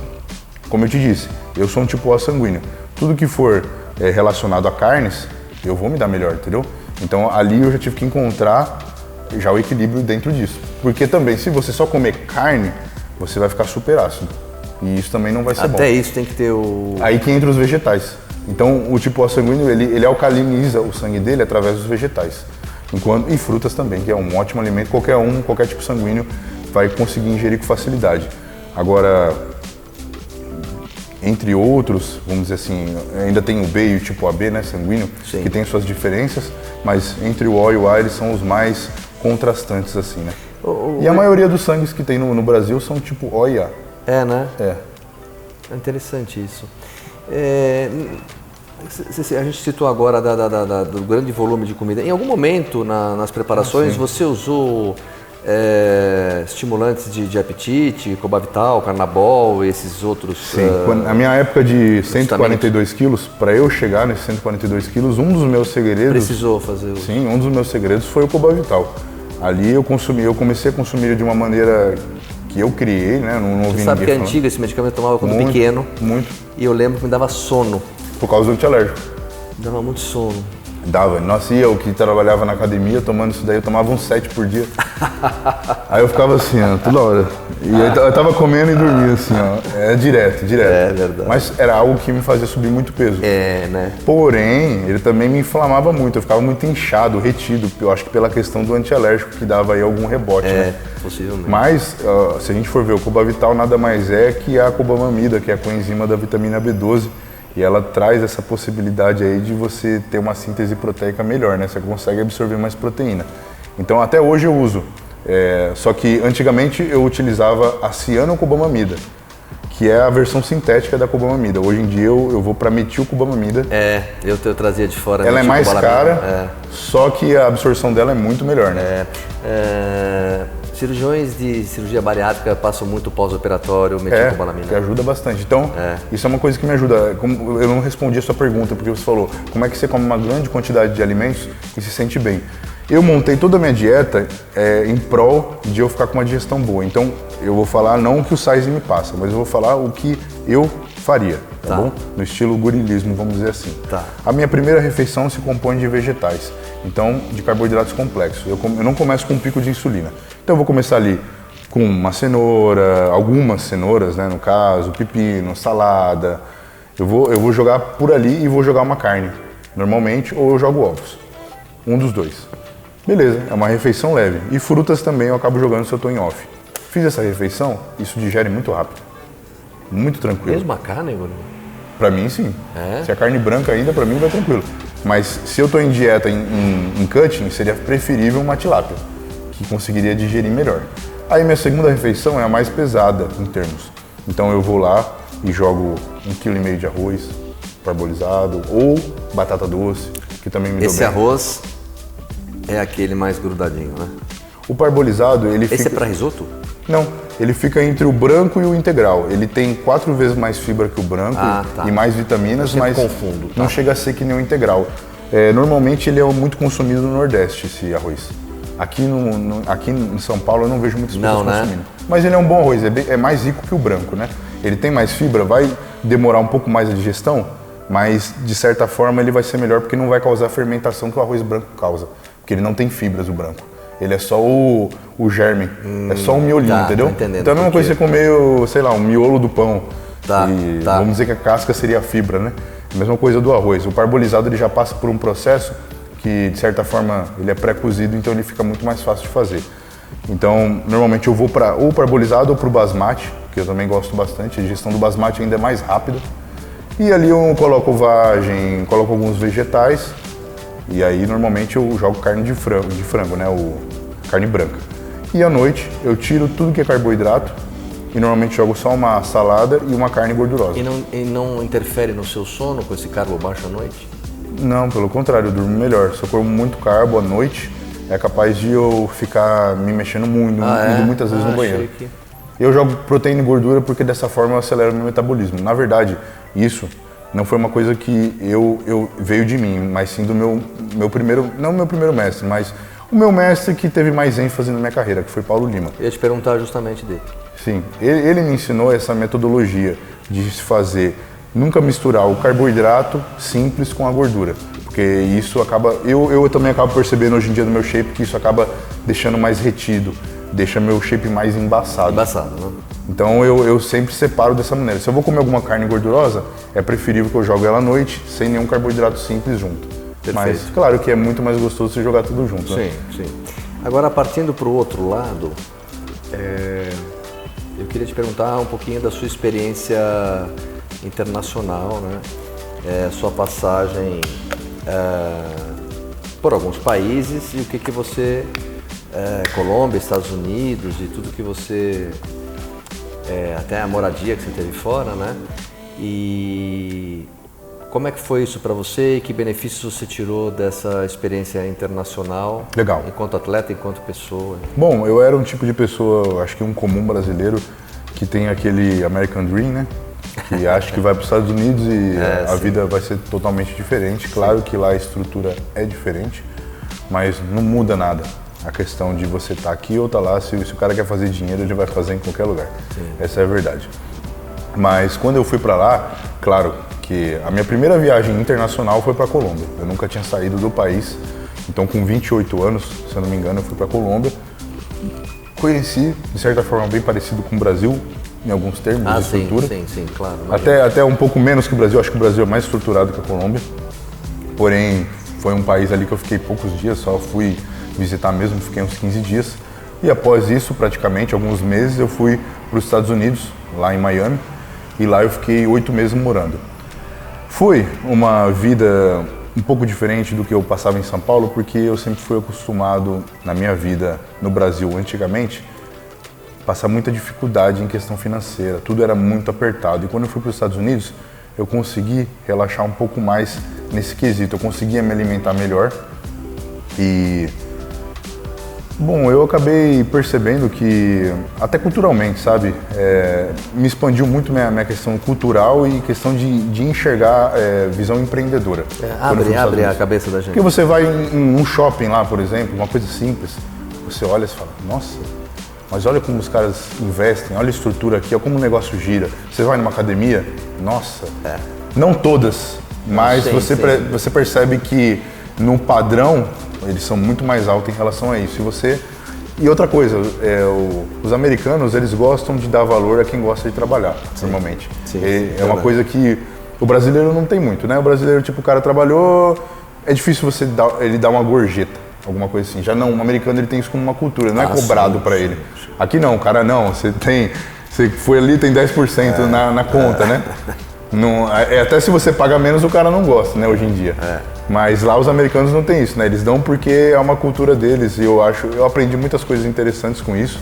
como eu te disse, eu sou um tipo O sanguíneo. Tudo que for relacionado a carnes, eu vou me dar melhor, entendeu? Então ali eu já tive que encontrar já o equilíbrio dentro disso. Porque também, se você só comer carne, você vai ficar super ácido. E isso também não vai ser bom. Até isso tem que ter o... Aí que entra os vegetais. Então, o tipo O sanguíneo, ele alcaliniza o sangue dele através dos vegetais. E frutas também, que é um ótimo alimento. Qualquer tipo sanguíneo vai conseguir ingerir com facilidade. Agora, entre outros, vamos dizer assim, ainda tem o B e o tipo AB, né, sanguíneo, que tem suas diferenças, mas entre o O e o A, eles são os mais contrastantes, assim, né? E a maioria dos sangues que tem no Brasil são tipo O e A. É, né? É. É interessante isso. A gente citou agora do grande volume de comida. Em algum momento nas preparações você usou estimulantes de apetite, Cobavital, Carnabol, esses outros? Sim, na minha época de 142 quilos, para eu chegar nesses 142 quilos, um dos meus segredos... Precisou fazer? Sim, um dos meus segredos foi o Cobavital. Ali eu comecei a consumir de uma maneira que eu criei, né? Não ouvi ninguém sabe que é falando. antigo, esse medicamento eu tomava quando pequeno. Muito. E eu lembro que me dava sono. Por causa do antialérgico. Me dava muito sono. Dava. Nossa, e eu que trabalhava na academia, tomando isso daí, eu tomava uns 7 por dia. Aí eu ficava assim, ó, toda hora. E eu tava comendo e dormia assim, ó. Direto. É verdade. Mas era algo que me fazia subir muito peso. É, né? Porém, ele também me inflamava muito, eu ficava muito inchado, retido. Eu acho que pela questão do antialérgico que dava aí algum rebote, né? Possivelmente. Mas, se a gente for ver, o Cobavital nada mais é que a cobamamida, que é a coenzima da vitamina B12. E ela traz essa possibilidade aí de você ter uma síntese proteica melhor, né? Você consegue absorver mais proteína. Então, até hoje eu uso. Só que, antigamente, eu utilizava a cianocobamamida, que é a versão sintética da cobamamida. Hoje em dia, eu vou para metilcobamamida. Eu trazia de fora. Ela é mais cara, só que a absorção dela é muito melhor, né? cirurgiões de cirurgia bariátrica passam muito pós-operatório, meticobalamina. Que ajuda bastante. Então, isso é uma coisa que me ajuda. Eu não respondi a sua pergunta, porque você falou como é que você come uma grande quantidade de alimentos e se sente bem. Eu montei toda a minha dieta em prol de eu ficar com uma digestão boa. Então, eu vou falar não o que o Size me passa, mas eu vou falar o que eu faria, tá bom? No estilo gorilismo, vamos dizer assim. Tá. A minha primeira refeição se compõe de vegetais, então de carboidratos complexos. Eu não começo com um pico de insulina. Então eu vou começar ali com uma cenoura, algumas cenouras, né, no caso, pepino, salada. Eu vou jogar por ali e vou jogar uma carne, normalmente, ou eu jogo ovos. Um dos dois. Beleza, é uma refeição leve. E frutas também eu acabo jogando se eu estou em off. Fiz essa refeição, isso digere muito rápido. Muito tranquilo. Mesmo a carne, Bruno? Pra mim, sim. É? Se a carne branca ainda, pra mim vai tranquilo. Mas se eu tô em dieta em cutting, seria preferível uma tilápia, que conseguiria digerir melhor. Aí minha segunda refeição é a mais pesada em termos. Então eu vou lá e jogo 1,5 kg de arroz parbolizado ou batata doce, que também me deu bem. Esse arroz é aquele mais grudadinho, né? O parbolizado, ele Esse fica... é para risoto? Não, ele fica entre o branco e o integral. Ele tem 4 vezes mais fibra que o branco e mais vitaminas, mas confundo, tá? Não chega a ser que nem o integral. Normalmente ele é muito consumido no Nordeste, esse arroz. Aqui em São Paulo eu não vejo muitas pessoas consumindo. Mas ele é um bom arroz, é mais rico que o branco, né? Ele tem mais fibra, vai demorar um pouco mais a digestão, mas de certa forma ele vai ser melhor porque não vai causar a fermentação que o arroz branco causa. Porque ele não tem fibras, o branco. Ele é só o germe, é só um miolinho, entendeu? Então é a mesma coisa que você comer, sei lá, um miolo do pão. Vamos dizer que a casca seria a fibra, né? A mesma coisa do arroz. O parbolizado ele já passa por um processo que, de certa forma, ele é pré-cozido, então ele fica muito mais fácil de fazer. Então, normalmente eu vou para ou parbolizado ou para o basmati, que eu também gosto bastante. A digestão do basmati ainda é mais rápida. E ali eu coloco vagem, coloco alguns vegetais. E aí, normalmente, eu jogo carne de frango, né? Carne branca. E à noite, eu tiro tudo que é carboidrato e normalmente jogo só uma salada e uma carne gordurosa. E não interfere no seu sono com esse carbo baixo à noite? Não, pelo contrário, eu durmo melhor. Se eu como muito carbo à noite, é capaz de eu ficar me mexendo muito, indo muitas vezes no banheiro. Eu jogo proteína e gordura porque dessa forma eu acelero meu metabolismo. Na verdade, isso não foi uma coisa que veio de mim, mas sim do meu primeiro, não meu primeiro mestre, mas o meu mestre que teve mais ênfase na minha carreira, que foi Paulo Lima. Eu ia te perguntar justamente dele. Sim, ele me ensinou essa metodologia de se fazer, nunca misturar o carboidrato simples com a gordura, porque isso acaba, eu também acabo percebendo hoje em dia no meu shape que isso acaba deixando mais retido, deixa meu shape mais embaçado. Embaçado, né? Então eu sempre separo dessa maneira. Se eu vou comer alguma carne gordurosa, é preferível que eu jogue ela à noite, sem nenhum carboidrato simples junto. Perfeito. Mas claro que é muito mais gostoso você jogar tudo junto, né? Sim. Agora, partindo para o outro lado, eu queria te perguntar um pouquinho da sua experiência internacional, né? Sua passagem por alguns países e o que você... Colômbia, Estados Unidos e tudo que você... até a moradia que você teve fora, né? E como é que foi isso para você e que benefícios você tirou dessa experiência internacional? Legal. Enquanto atleta, enquanto pessoa? Bom, eu era um tipo de pessoa, acho que um comum brasileiro, que tem aquele American Dream, né? Que acha que vai para os Estados Unidos e a vida vai ser totalmente diferente. Claro que lá a estrutura é diferente, mas não muda nada. A questão de você estar aqui ou estar lá, se o cara quer fazer dinheiro, ele vai fazer em qualquer lugar. Sim. Essa é a verdade. Mas quando eu fui para lá, claro que a minha primeira viagem internacional foi para Colômbia. Eu nunca tinha saído do país, então com 28 anos, se eu não me engano, eu fui para Colômbia. Conheci, de certa forma, bem parecido com o Brasil, em alguns termos de estrutura. Sim, claro. Até um pouco menos que o Brasil, acho que o Brasil é mais estruturado que a Colômbia. Porém, foi um país ali que eu fiquei poucos dias, só fui visitar mesmo, fiquei uns 15 dias. E após isso, praticamente, alguns meses, eu fui para os Estados Unidos, lá em Miami, e lá eu fiquei 8 meses morando. Foi uma vida um pouco diferente do que eu passava em São Paulo, porque eu sempre fui acostumado, na minha vida no Brasil antigamente, passar muita dificuldade em questão financeira, tudo era muito apertado. E quando eu fui para os Estados Unidos, eu consegui relaxar um pouco mais nesse quesito, eu conseguia me alimentar melhor e Bom, eu acabei percebendo que, até culturalmente, sabe, me expandiu muito minha questão cultural e questão de enxergar visão empreendedora. Abre a cabeça da gente. Porque você vai em um shopping lá, por exemplo, uma coisa simples, você olha e fala, nossa, mas olha como os caras investem, olha a estrutura aqui, olha como o negócio gira. Você vai numa academia, nossa, não todas, mas você percebe que no padrão eles são muito mais altos em relação a isso. E outra coisa, os americanos, eles gostam de dar valor a quem gosta de trabalhar, normalmente. Sim, é uma coisa que o brasileiro não tem muito, né? O brasileiro, tipo, o cara trabalhou, é difícil ele dar uma gorjeta, alguma coisa assim. Já não, o americano, ele tem isso como uma cultura, não é cobrado pra ele. Aqui não, cara, não, você foi ali, tem 10% na conta, né? Não, até se você paga menos, o cara não gosta, né, hoje em dia. Mas lá os americanos não tem isso, né? Eles dão porque é uma cultura deles e eu aprendi muitas coisas interessantes com isso.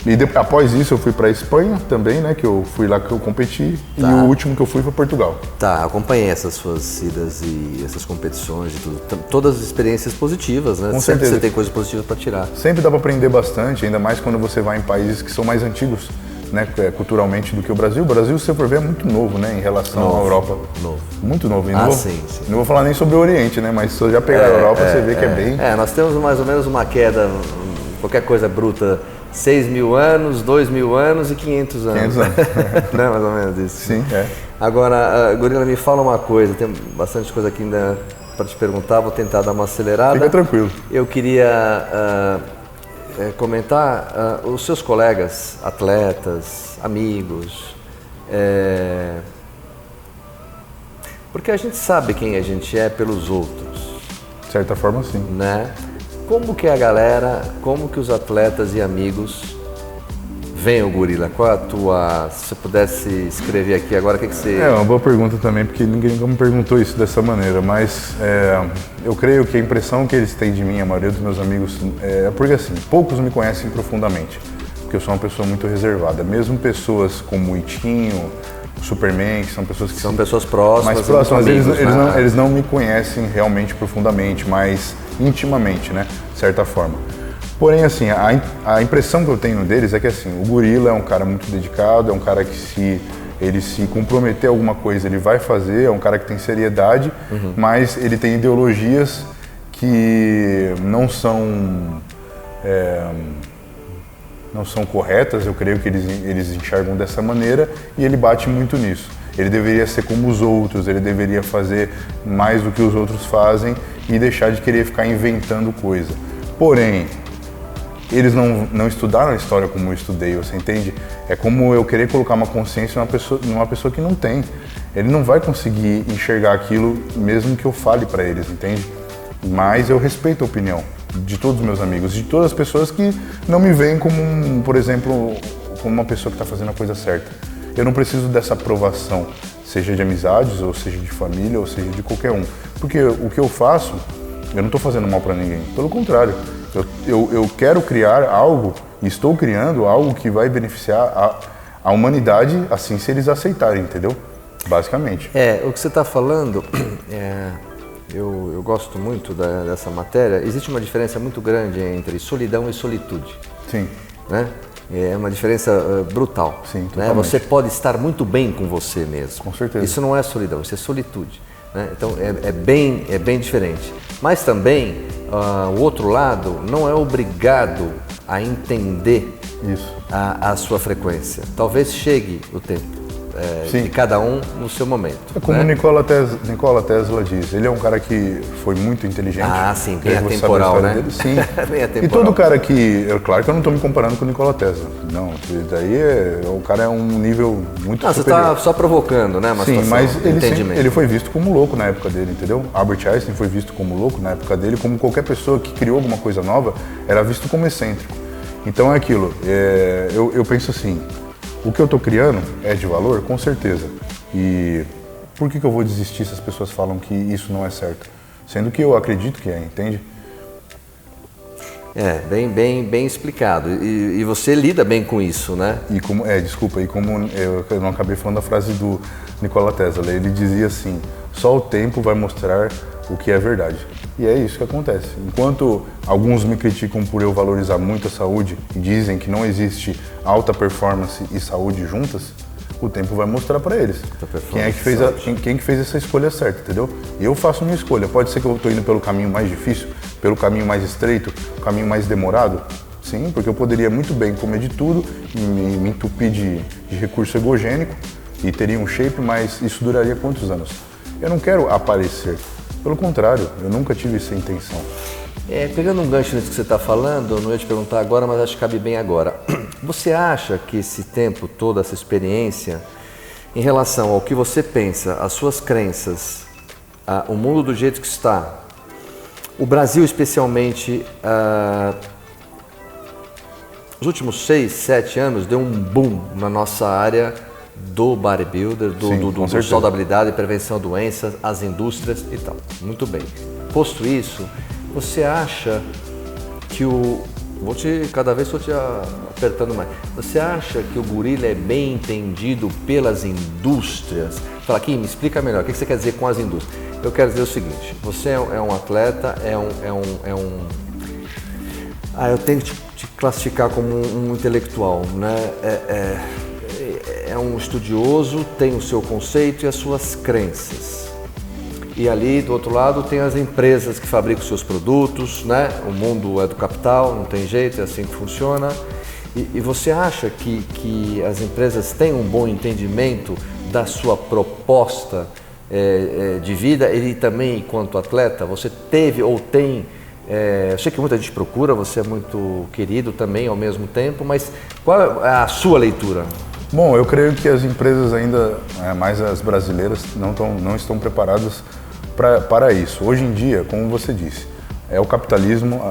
E após isso eu fui para Espanha também, né? Que eu fui lá que eu competi e o último que eu fui foi Portugal. Tá, acompanhei essas suas idas e essas competições e tudo. Todas as experiências positivas, né? Com Sempre certeza. você tem coisas positivas para tirar. Sempre dá para aprender bastante, ainda mais quando você vai em países que são mais antigos, né, culturalmente do que o Brasil. O Brasil, se você for ver, é muito novo, né, em relação à Europa. Novo. Muito novo. Sim. Não vou falar nem sobre o Oriente, né, mas se eu já pegar a Europa, você vê que é bem... nós temos mais ou menos uma queda, qualquer coisa bruta, 6.000 anos, 2.000 anos e 500 anos. 500 anos. Não é mais ou menos isso? Sim, Agora, Gorila, me fala uma coisa, tem bastante coisa aqui ainda para te perguntar, vou tentar dar uma acelerada. Fica tranquilo. Eu queria comentar os seus colegas, atletas, amigos, porque a gente sabe quem a gente é pelos outros, De certa forma, sim. né? Como que a galera, como que os atletas e amigos veem o Gorila? Qual a tua, se você pudesse escrever aqui agora, o que você... É uma boa pergunta também, porque ninguém nunca me perguntou isso dessa maneira, mas eu creio que a impressão que eles têm de mim, a maioria dos meus amigos, porque assim, poucos me conhecem profundamente, porque eu sou uma pessoa muito reservada, mesmo pessoas como o Itinho, o Superman, que são pessoas que... São pessoas próximas, mais próximas, amigos, eles não me conhecem realmente profundamente, mas intimamente, né, de certa forma. Porém, assim, a impressão que eu tenho deles é que, assim, o Gorila é um cara muito dedicado, é um cara que se ele se comprometer a alguma coisa, ele vai fazer, é um cara que tem seriedade, mas ele tem ideologias que não são corretas, eu creio que eles enxergam dessa maneira e ele bate muito nisso. Ele deveria ser como os outros, ele deveria fazer mais do que os outros fazem e deixar de querer ficar inventando coisa. Porém, eles não estudaram a história como eu estudei, você entende? É como eu querer colocar uma consciência numa pessoa que não tem. Ele não vai conseguir enxergar aquilo mesmo que eu fale para eles, entende? Mas eu respeito a opinião de todos os meus amigos, de todas as pessoas que não me veem como, por exemplo, como uma pessoa que está fazendo a coisa certa. Eu não preciso dessa aprovação, seja de amizades, ou seja de família, ou seja de qualquer um. Porque o que eu faço, eu não estou fazendo mal para ninguém. Pelo contrário, eu quero criar algo, e estou criando algo que vai beneficiar a humanidade, assim, se eles aceitarem, entendeu? Basicamente. O que você está falando, eu gosto muito dessa matéria. Existe uma diferença muito grande entre solidão e solitude. Sim. Né? É uma diferença brutal. Sim, né? Você pode estar muito bem com você mesmo. Com certeza. Isso não é solidão, isso é solitude. Né? Então é bem diferente. Mas também o outro lado não é obrigado a entender a sua frequência. Talvez chegue o tempo de cada um no seu momento. É como Nikola Tesla diz, ele é um cara que foi muito inteligente. Sim, bem atemporal, né? Dele. Sim. Bem atemporal. E todo cara que... Claro que eu não estou me comparando com o Nikola Tesla. Não, daí o cara é um nível muito superior. Você está só provocando, né? Sim, mas ele foi visto como louco na época dele, entendeu? Albert Einstein foi visto como louco na época dele, como qualquer pessoa que criou alguma coisa nova era visto como excêntrico. Então é aquilo, eu penso assim, o que eu estou criando é de valor? Com certeza. E por que eu vou desistir se as pessoas falam que isso não é certo? Sendo que eu acredito que entende? Bem explicado. E você lida bem com isso, né? E como eu não acabei falando a frase do Nikola Tesla, ele dizia assim, só o tempo vai mostrar o que é verdade. E é isso que acontece. Enquanto alguns me criticam por eu valorizar muito a saúde e dizem que não existe alta performance e saúde juntas, o tempo vai mostrar para eles quem que fez essa escolha certa, entendeu? Eu faço minha escolha. Pode ser que eu estou indo pelo caminho mais difícil, pelo caminho mais estreito, o caminho mais demorado. Sim, porque eu poderia muito bem comer de tudo, me entupir de recurso egogênico e teria um shape, mas isso duraria quantos anos? Eu não quero aparecer. Pelo contrário, eu nunca tive essa intenção. Pegando um gancho nisso que você está falando, eu não ia te perguntar agora, mas acho que cabe bem agora. Você acha que esse tempo todo, essa experiência, em relação ao que você pensa, as suas crenças, o mundo do jeito que está, o Brasil especialmente, os últimos 6, 7 anos deu um boom na nossa área do bodybuilder, do saudabilidade, prevenção de doenças, as indústrias e tal. Muito bem. Posto isso, você acha que cada vez estou te apertando mais. Você acha que o gorila é bem entendido pelas indústrias? Fala aqui, me explica melhor. O que você quer dizer com as indústrias? Eu quero dizer o seguinte: você é um atleta, eu tenho que te classificar como um intelectual, né? É um estudioso, tem o seu conceito e as suas crenças. E ali, do outro lado, tem as empresas que fabricam seus produtos, né? O mundo é do capital, não tem jeito, é assim que funciona. E você acha que as empresas têm um bom entendimento da sua proposta de vida? E também, enquanto atleta, você teve ou tem... eu sei que muita gente procura, você é muito querido também ao mesmo tempo, mas qual é a sua leitura? Bom, eu creio que as empresas ainda, mais as brasileiras, não estão preparadas para isso. Hoje em dia, como você disse, é o capitalismo,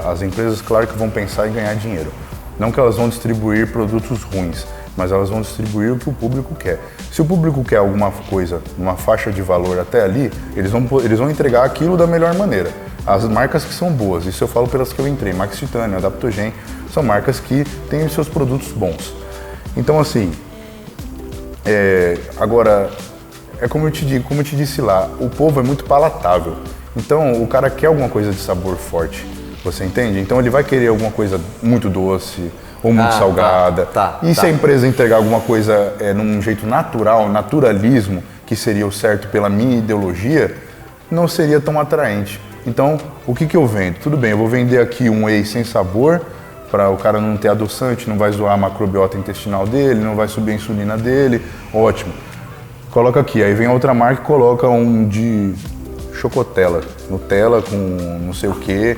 as empresas, claro que vão pensar em ganhar dinheiro. Não que elas vão distribuir produtos ruins, mas elas vão distribuir o que o público quer. Se o público quer alguma coisa, uma faixa de valor até ali, eles vão entregar aquilo da melhor maneira. As marcas que são boas, isso eu falo pelas que eu entrei, Max Titânio, Adaptogen, são marcas que têm os seus produtos bons. Então, assim, agora, como eu te disse lá, o povo é muito palatável. Então, o cara quer alguma coisa de sabor forte, você entende? Então, ele vai querer alguma coisa muito doce ou muito salgada. Se a empresa entregar alguma coisa num jeito natural, naturalismo, que seria o certo pela minha ideologia, não seria tão atraente. Então, o que eu vendo? Tudo bem, eu vou vender aqui um whey sem sabor, para o cara não ter adoçante, não vai zoar a macrobiota intestinal dele, não vai subir a insulina dele, ótimo. Coloca aqui, aí vem a outra marca e coloca um de chocotella, Nutella com não sei o quê.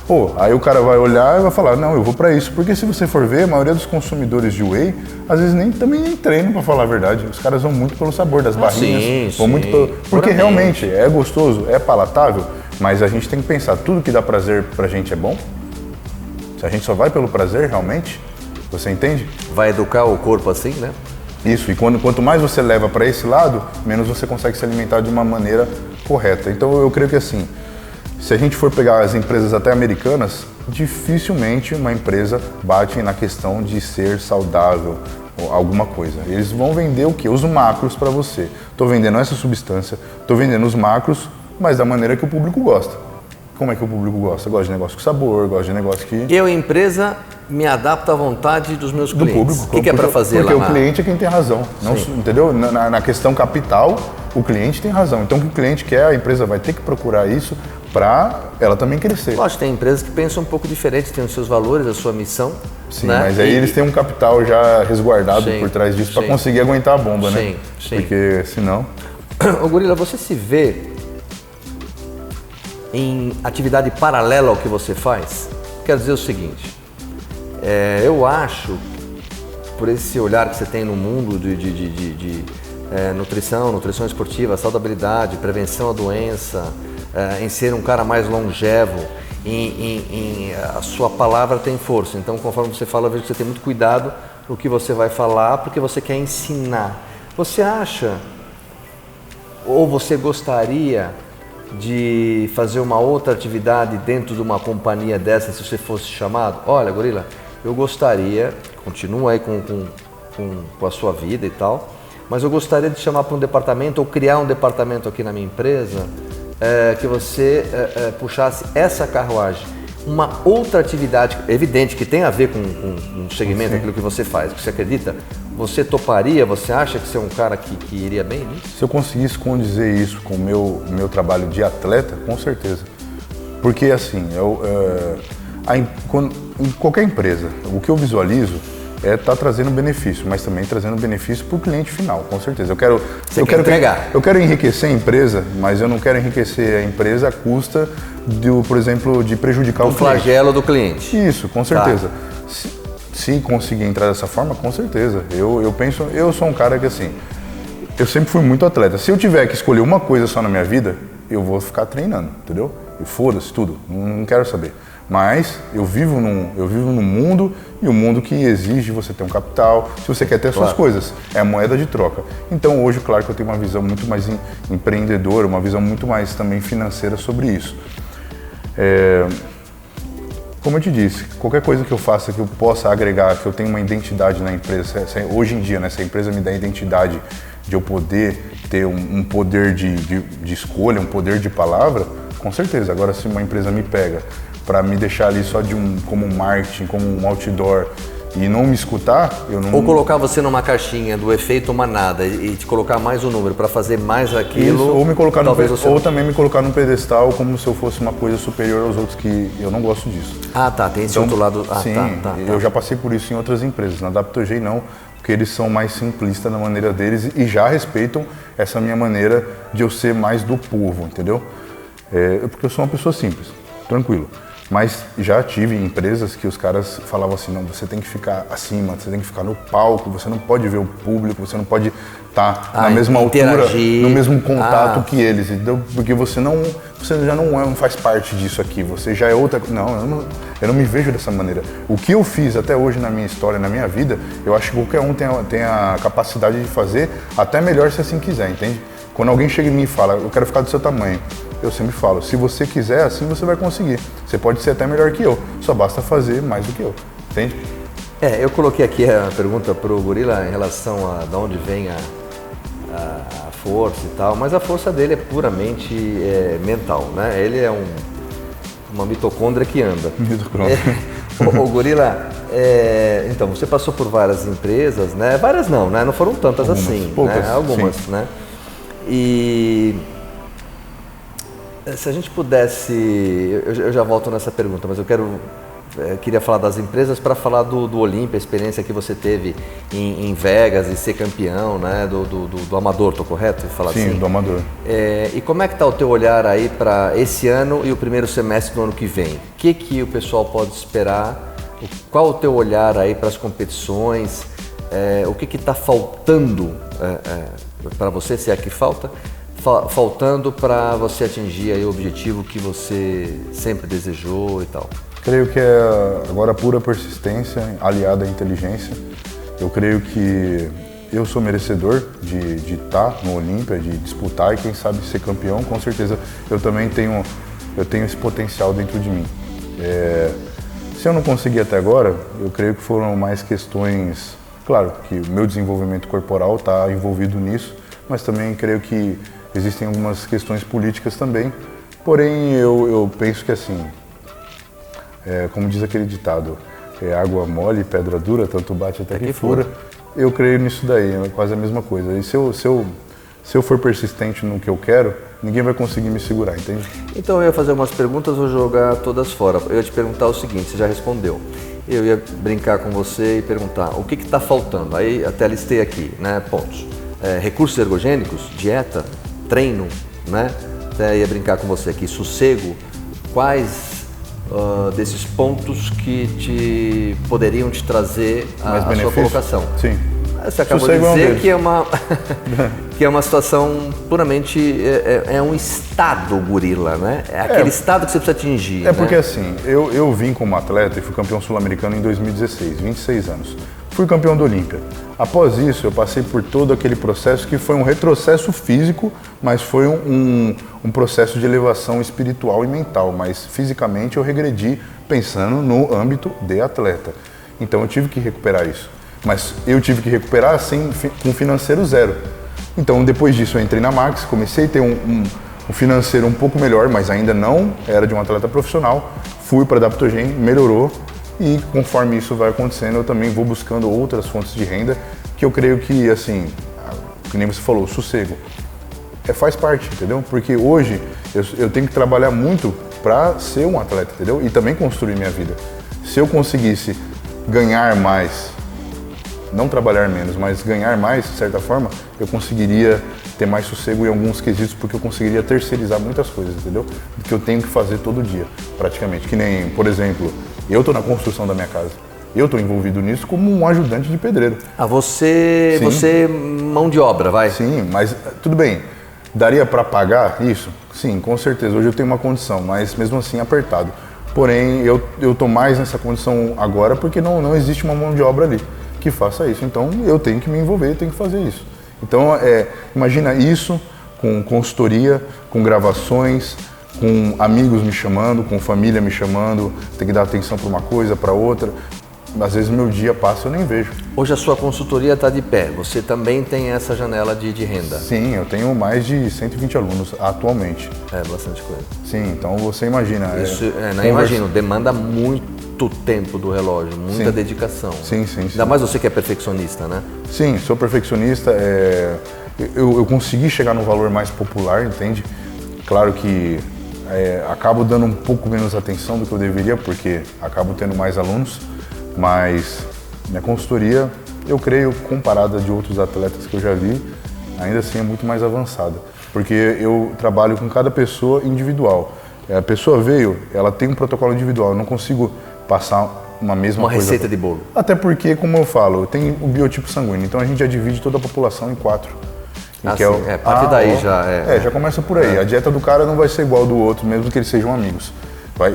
Pô, aí o cara vai olhar e vai falar, não, eu vou para isso. Porque se você for ver, a maioria dos consumidores de whey, às vezes também nem treinam, para falar a verdade. Os caras vão muito pelo sabor das barrinhas. Vão muito pelo... Porque realmente é gostoso, é palatável, mas a gente tem que pensar, tudo que dá prazer pra gente é bom? Se a gente só vai pelo prazer, realmente, você entende? Vai educar o corpo assim, né? Isso, e quanto mais você leva para esse lado, menos você consegue se alimentar de uma maneira correta. Então eu creio que assim, se a gente for pegar as empresas até americanas, dificilmente uma empresa bate na questão de ser saudável ou alguma coisa. Eles vão vender o quê? Os macros para você. Estou vendendo essa substância, estou vendendo os macros, mas da maneira que o público gosta. Como é que o público gosta? Gosta de negócio com sabor, gosta de negócio que... Eu, empresa, me adapto à vontade dos meus clientes. Do público. O que é para fazer porque lá? Porque o cliente é quem tem razão, não, entendeu? Na questão capital, o cliente tem razão. Então, o que o cliente quer, a empresa vai ter que procurar isso para ela também crescer. Lógico, tem empresas que pensam um pouco diferente, têm os seus valores, a sua missão. Sim, né? Mas aí eles têm um capital já resguardado por trás disso para conseguir aguentar a bomba, né? Sim. Porque senão... Ô Gorila, você se vê em atividade paralela ao que você faz? Quero dizer o seguinte, eu acho, por esse olhar que você tem no mundo de nutrição esportiva, saudabilidade, prevenção à doença, em ser um cara mais longevo, a sua palavra tem força. Então, conforme você fala, eu vejo que você tem muito cuidado no que você vai falar, porque você quer ensinar. Você acha, ou você gostaria de fazer uma outra atividade dentro de uma companhia dessa, se você fosse chamado? Olha, Gorila, eu gostaria, continua aí com a sua vida e tal, mas eu gostaria de chamar para um departamento ou criar um departamento aqui na minha empresa que você puxasse essa carruagem, uma outra atividade, evidente, que tem a ver com o segmento, aquilo que você faz, que você acredita, você toparia, você acha que você é um cara que iria bem nisso? Se eu conseguisse condizer isso com o meu trabalho de atleta, com certeza. Porque assim, em qualquer empresa, o que eu visualizo é estar trazendo benefício, mas também trazendo benefício para o cliente final, com certeza. Eu quero entregar. Eu quero enriquecer a empresa, mas eu não quero enriquecer a empresa à custa, por exemplo, de prejudicar o cliente. O flagelo do cliente. Isso, com certeza. Tá. Se conseguir entrar dessa forma, com certeza. Eu sou um cara que assim, eu sempre fui muito atleta. Se eu tiver que escolher uma coisa só na minha vida, eu vou ficar treinando, entendeu? E foda-se tudo, não quero saber. Mas eu vivo num mundo, e um mundo que exige você ter um capital, se você quer ter as suas coisas, é a moeda de troca. Então hoje, claro que eu tenho uma visão muito mais empreendedora, uma visão muito mais também financeira sobre isso. Como eu te disse, qualquer coisa que eu faça que eu possa agregar, que eu tenha uma identidade na empresa, hoje em dia, né, se a empresa me dá a identidade de eu poder ter um poder de escolha, um poder de palavra, com certeza. Agora, se uma empresa me pega para me deixar ali só como um marketing, como um outdoor e não me escutar, eu não... Ou colocar você numa caixinha do efeito manada e te colocar mais um número para fazer mais aquilo... Isso, ou me colocar ou também me colocar num pedestal como se eu fosse uma coisa superior aos outros, que eu não gosto disso. Ah, tá, tem esse outro lado... Sim, eu já passei por isso em outras empresas, na WTG não, porque eles são mais simplistas na maneira deles e já respeitam essa minha maneira de eu ser mais do povo, entendeu? Porque eu sou uma pessoa simples, tranquilo. Mas já tive empresas que os caras falavam assim, não, você tem que ficar acima, você tem que ficar no palco, você não pode ver o público, você não pode estar na mesma altura, no mesmo contato que eles, entendeu? Porque você já não faz parte disso aqui, você já é outra... Não, eu não me vejo dessa maneira. O que eu fiz até hoje na minha história, na minha vida, eu acho que qualquer um tem a capacidade de fazer até melhor se assim quiser, entende? Quando alguém chega em mim e fala, eu quero ficar do seu tamanho, eu sempre falo, se você quiser, assim você vai conseguir. Você pode ser até melhor que eu, só basta fazer mais do que eu, entende? Eu coloquei aqui a pergunta para o Gorila em relação a de onde vem a força e tal, mas a força dele é puramente mental, né? Ele é uma mitocôndria que anda. Mitocôndria. O Gorila, então, você passou por várias empresas, né? Várias não, né? Não foram tantas assim, poucas, né? Algumas, sim. Né? E se a gente pudesse, eu já volto nessa pergunta, mas eu queria falar das empresas para falar do Olímpia, a experiência que você teve em Vegas e ser campeão, né? Do Amador, tô correto em falar assim? Sim, do Amador. E como é que está o teu olhar aí para esse ano e o primeiro semestre do ano que vem? O que o pessoal pode esperar? Qual o teu olhar aí para as competições? O que está faltando para você, se é que faltando para você atingir aí o objetivo que você sempre desejou e tal? Creio que é agora pura persistência aliada à inteligência. Eu creio que eu sou merecedor de estar no Olímpia, de disputar e quem sabe ser campeão. Com certeza eu também tenho esse potencial dentro de mim. Se eu não consegui até agora, eu creio que foram mais questões... Claro que o meu desenvolvimento corporal está envolvido nisso, mas também creio que existem algumas questões políticas também. Porém, eu penso que assim, como diz aquele ditado, água mole, pedra dura, tanto bate até que fura. Eu creio nisso daí, é quase a mesma coisa. E se eu for persistente no que eu quero, ninguém vai conseguir me segurar, entende? Então eu ia fazer umas perguntas, vou jogar todas fora. Eu ia te perguntar o seguinte, você já respondeu. Eu ia brincar com você e perguntar o que está faltando. Aí até listei aqui, né? Pontos. Recursos ergogênicos, dieta, treino, né? Até ia brincar com você aqui, sossego. Quais desses pontos que poderiam te trazer a sua colocação? Sim. Você acabou de dizer que é uma situação puramente, um estado gorila, né? É aquele estado que você precisa atingir. Porque assim, eu vim como atleta e fui campeão sul-americano em 2016, 26 anos. Fui campeão do Olímpia. Após isso, eu passei por todo aquele processo que foi um retrocesso físico, mas foi um processo de elevação espiritual e mental. Mas fisicamente eu regredi pensando no âmbito de atleta. Então eu tive que recuperar isso. Mas eu tive que recuperar com financeiro zero. Então, depois disso, eu entrei na Max, comecei a ter um financeiro um pouco melhor, mas ainda não era de um atleta profissional. Fui para a Adaptogen, melhorou e conforme isso vai acontecendo, eu também vou buscando outras fontes de renda que eu creio que, assim, que nem você falou, o sossego faz parte, entendeu? Porque hoje eu tenho que trabalhar muito para ser um atleta, entendeu? E também construir minha vida. Se eu conseguisse ganhar mais, não trabalhar menos, mas ganhar mais, de certa forma, eu conseguiria ter mais sossego em alguns quesitos, porque eu conseguiria terceirizar muitas coisas, entendeu? Que eu tenho que fazer todo dia, praticamente. Que nem, por exemplo, eu estou na construção da minha casa. Eu estou envolvido nisso como um ajudante de pedreiro. Você mão de obra, vai? Sim, mas tudo bem. Daria para pagar isso? Sim, com certeza. Hoje eu tenho uma condição, mas mesmo assim apertado. Porém, eu estou mais nessa condição agora porque não existe uma mão de obra ali que faça isso. Então, eu tenho que me envolver, eu tenho que fazer isso. Então, imagina isso com consultoria, com gravações, com amigos me chamando, com família me chamando, tem que dar atenção para uma coisa, para outra. Às vezes meu dia passa e eu nem vejo. Hoje a sua consultoria está de pé, você também tem essa janela de renda? Sim, eu tenho mais de 120 alunos atualmente. É bastante coisa. Sim, então você imagina. Isso, não imagino, demanda muito tempo do relógio, muita dedicação. Sim. Ainda mais você que é perfeccionista, né? Sim, sou perfeccionista. Eu consegui chegar no valor mais popular, entende? Claro que acabo dando um pouco menos atenção do que eu deveria, porque acabo tendo mais alunos. Mas minha consultoria, eu creio, comparada de outros atletas que eu já vi, ainda assim é muito mais avançada. Porque eu trabalho com cada pessoa individual. A pessoa veio, ela tem um protocolo individual, eu não consigo passar uma mesma coisa. Uma receita de bolo. Até porque, como eu falo, tem o biotipo sanguíneo, então a gente já divide toda a população em 4. Parte daí já já começa por aí. A dieta do cara não vai ser igual do outro, mesmo que eles sejam amigos.